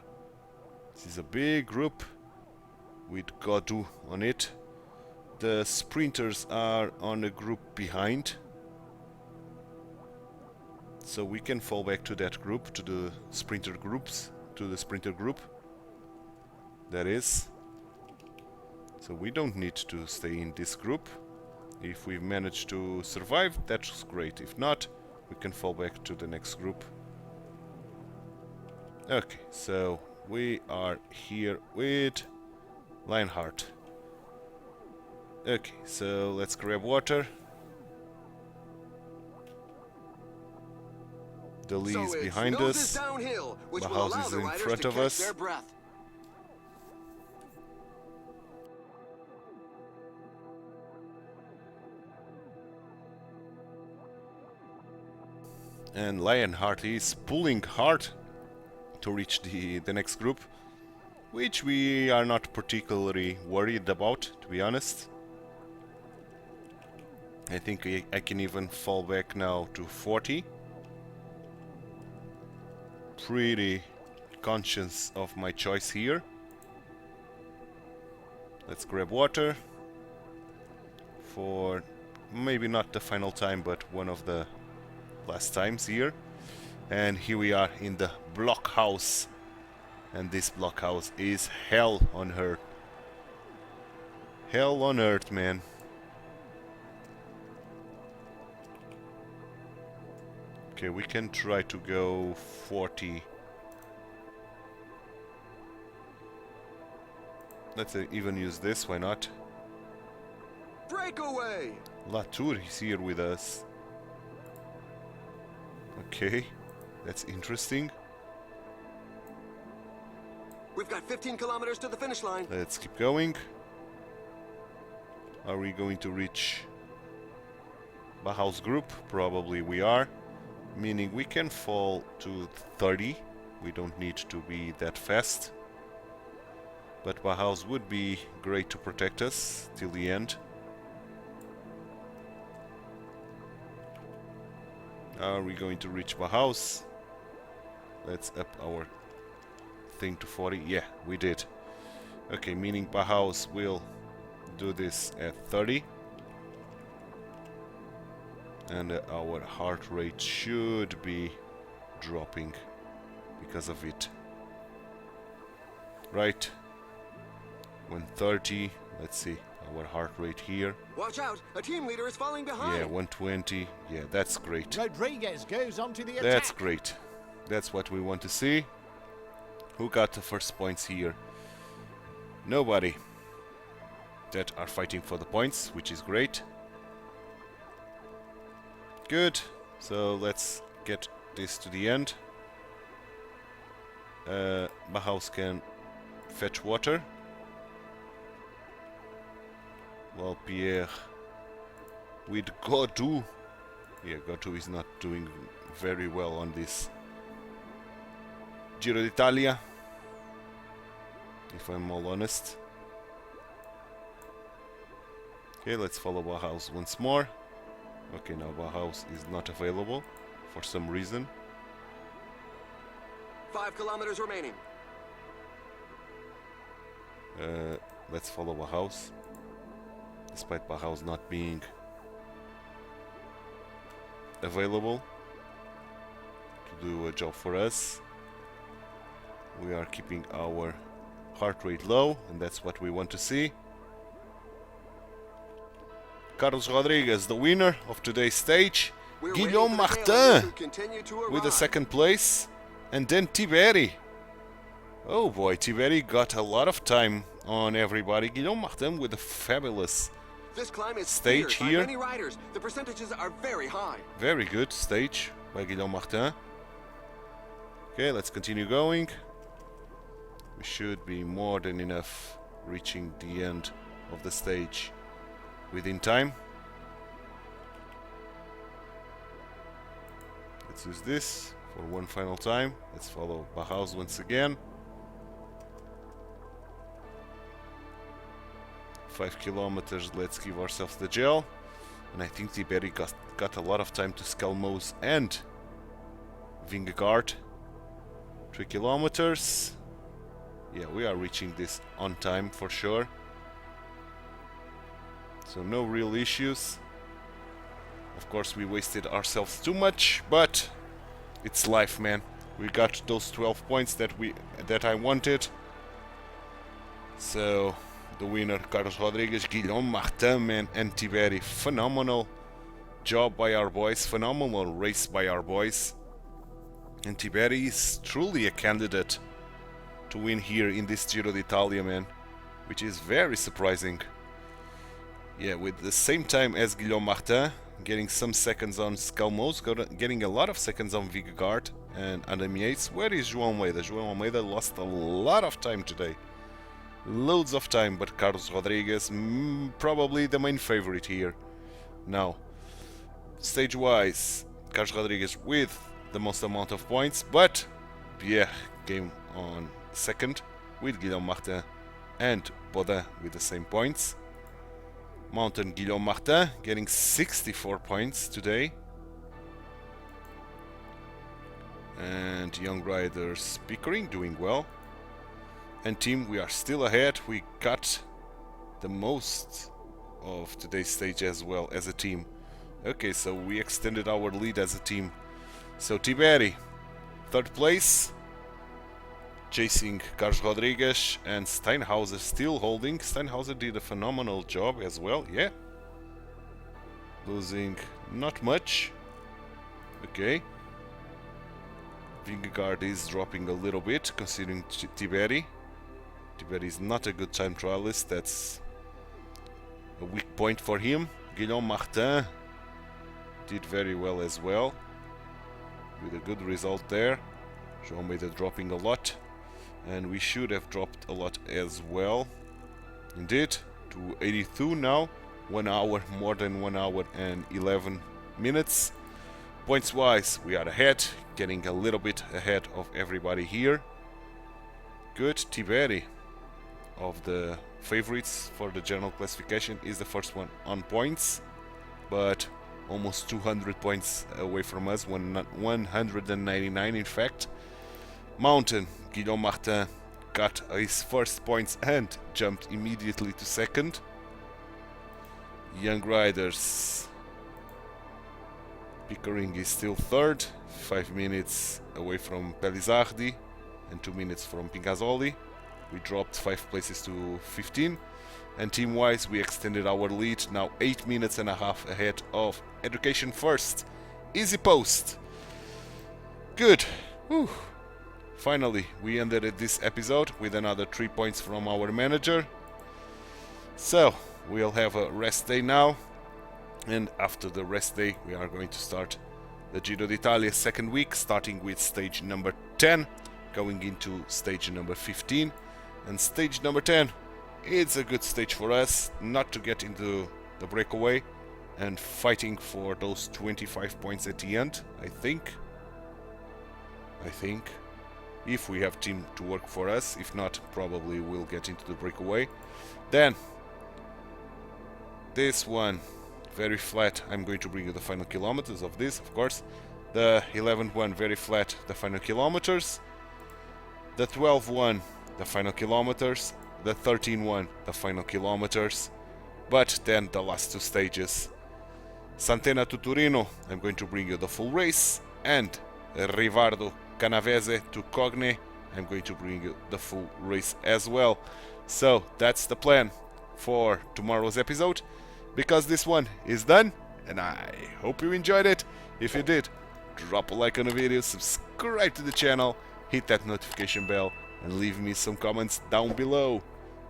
This is a big group with Godu on it. The sprinters are on a group behind, so we can fall back to that group, to the sprinter groups, to the sprinter group. That is. So we don't need to stay in this group. If we manage to survive, that's great. If not, we can fall back to the next group. Okay, so we are here with Lionheart. Okay, so let's grab water. The Lee is behind us. Downhill, which The will house allow is the in riders front to of catch us. their breath. And Lionheart is pulling hard to reach the next group, which we are not particularly worried about, to be honest. I think I can even fall back now to 40. Pretty conscious of my choice here. Let's grab water for maybe not the final time, but one of the last times here. And here we are in the blockhouse, and this blockhouse is hell on earth. Hell on earth, man. Okay, we can try to go 40. Let's even use this, why not? Breakaway! Latour is here with us. Okay, that's interesting. We've got 15 kilometers to the finish line. Let's keep going. Are we going to reach Bauhaus group? Probably we are. Meaning we can fall to 30. We don't need to be that fast. But Bauhaus would be great to protect us till the end. Are we going to reach Bauhaus? Let's up our thing to 40. Yeah, we did. Okay, meaning Bauhaus will do this at 30. And our heart rate should be dropping because of it. Right. 130. Let's see our heart rate here. Watch out! A team leader is falling behind. Yeah, 120. Yeah, that's great. Rodriguez goes on to the attack. That's great. That's what we want to see. Who got the first points here? Nobody. That are fighting for the points, which is great. Good. So let's get this to the end. Bauhaus can fetch water. Well, Pierre with Godu. Yeah, Godu is not doing very well on this Giro d'Italia, if I'm all honest. Okay, let's follow Bauhaus once more. Okay, now Bauhaus is not available for some reason. 5 kilometers remaining. Let's follow Bauhaus, despite Bauhaus not being available to do a job for us. We are keeping our heart rate low, and that's what we want to see. Carlos Rodriguez, the winner of today's stage. We're Guillaume waiting for the tail Martin to continue to with the arrive. second place, and then Tiberi. Oh boy, Tiberi got a lot of time on everybody. Guillaume Martin with a fabulous, This climb is stage feared here. by many riders. The percentages are very high. very good stage by Guillaume Martin. Okay, let's continue going. We should be more than enough reaching the end of the stage within time. Let's use this for one final time. Let's follow Bauhaus once again. 5 kilometers, let's give ourselves the gel. And I think Tiberi got a lot of time to Skelmos and Vingegaard. 3 kilometers. Yeah, we are reaching this on time for sure. So no real issues. Of course, we wasted ourselves too much, but it's life, man. We got those 12 points that I wanted. So the winner, Carlos Rodriguez, Guillaume Martin, man, and Tiberi. Phenomenal job by our boys. Phenomenal race by our boys. And Tiberi is truly a candidate to win here in this Giro d'Italia, man, which is very surprising. Yeah, with the same time as Guillaume Martin, getting some seconds on Skelmos, getting a lot of seconds on Vingegaard and Adam Yates. Where is João Almeida? João Almeida lost a lot of time today. Loads of time, but Carlos Rodriguez, probably the main favorite here. Now, stage-wise, Carlos Rodriguez with the most amount of points, but Pierre came on second with Guillaume Martin and Baudin with the same points. Mountain Guillaume Martin getting 64 points today. And Young Riders Pickering doing well. And team, we are still ahead. We got the most of today's stage as well as a team. Okay, so we extended our lead as a team. So Tiberi, third place, chasing Carlos Rodriguez, and Steinhauser still holding. Steinhauser did a phenomenal job as well, yeah. Losing not much. Okay. Vingegaard is dropping a little bit, considering Tiberi. Tiberi is not a good time trialist, that's a weak point for him. Guillaume Martin did very well as well, with a good result there. João Almeida dropping a lot, and we should have dropped a lot as well. Indeed, to 82 now, 1 hour, more than 1 hour and 11 minutes. Points wise, we are ahead, getting a little bit ahead of everybody here. Good. Tiberi, of the favorites for the general classification, is the first one on points, but almost 200 points away from us, 199 in fact. Mountain, Guillaume Martin got his first points and jumped immediately to second. Young Riders, Pickering is still third, 5 minutes away from Pelizardi and 2 minutes from Pingazzoli. We dropped 5 places to 15, and team-wise we extended our lead, now 8 minutes and a half ahead of Education First. Easy post. Good. Whew. Finally, we ended this episode with another 3 points from our manager. So, we'll have a rest day now, and after the rest day we are going to start the Giro d'Italia second week, starting with stage number 10, going into stage number 15. And stage number 10, it's a good stage for us not to get into the breakaway and fighting for those 25 points at the end, I think. If we have team to work for us, if not, probably we'll get into the breakaway. Then, this one, very flat, I'm going to bring you the final kilometers of this, of course. The 11th one, very flat, the final kilometers. The 12th one, the final kilometers. The 13th one, the final kilometers. But then the last two stages. Santena to Torino, I'm going to bring you the full race. And Rivardo Canavese to Cogne, I'm going to bring you the full race as well. So that's the plan for tomorrow's episode, because this one is done, and I hope you enjoyed it. If you did, drop a like on the video, subscribe to the channel, hit that notification bell, and leave me some comments down below.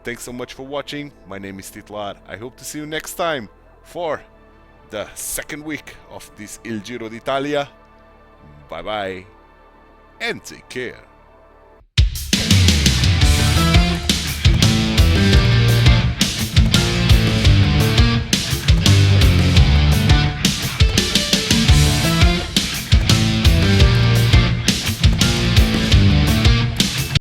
Thanks so much for watching. My name is Titular. I hope to see you next time for the second week of this Il Giro d'Italia. Bye bye and take care.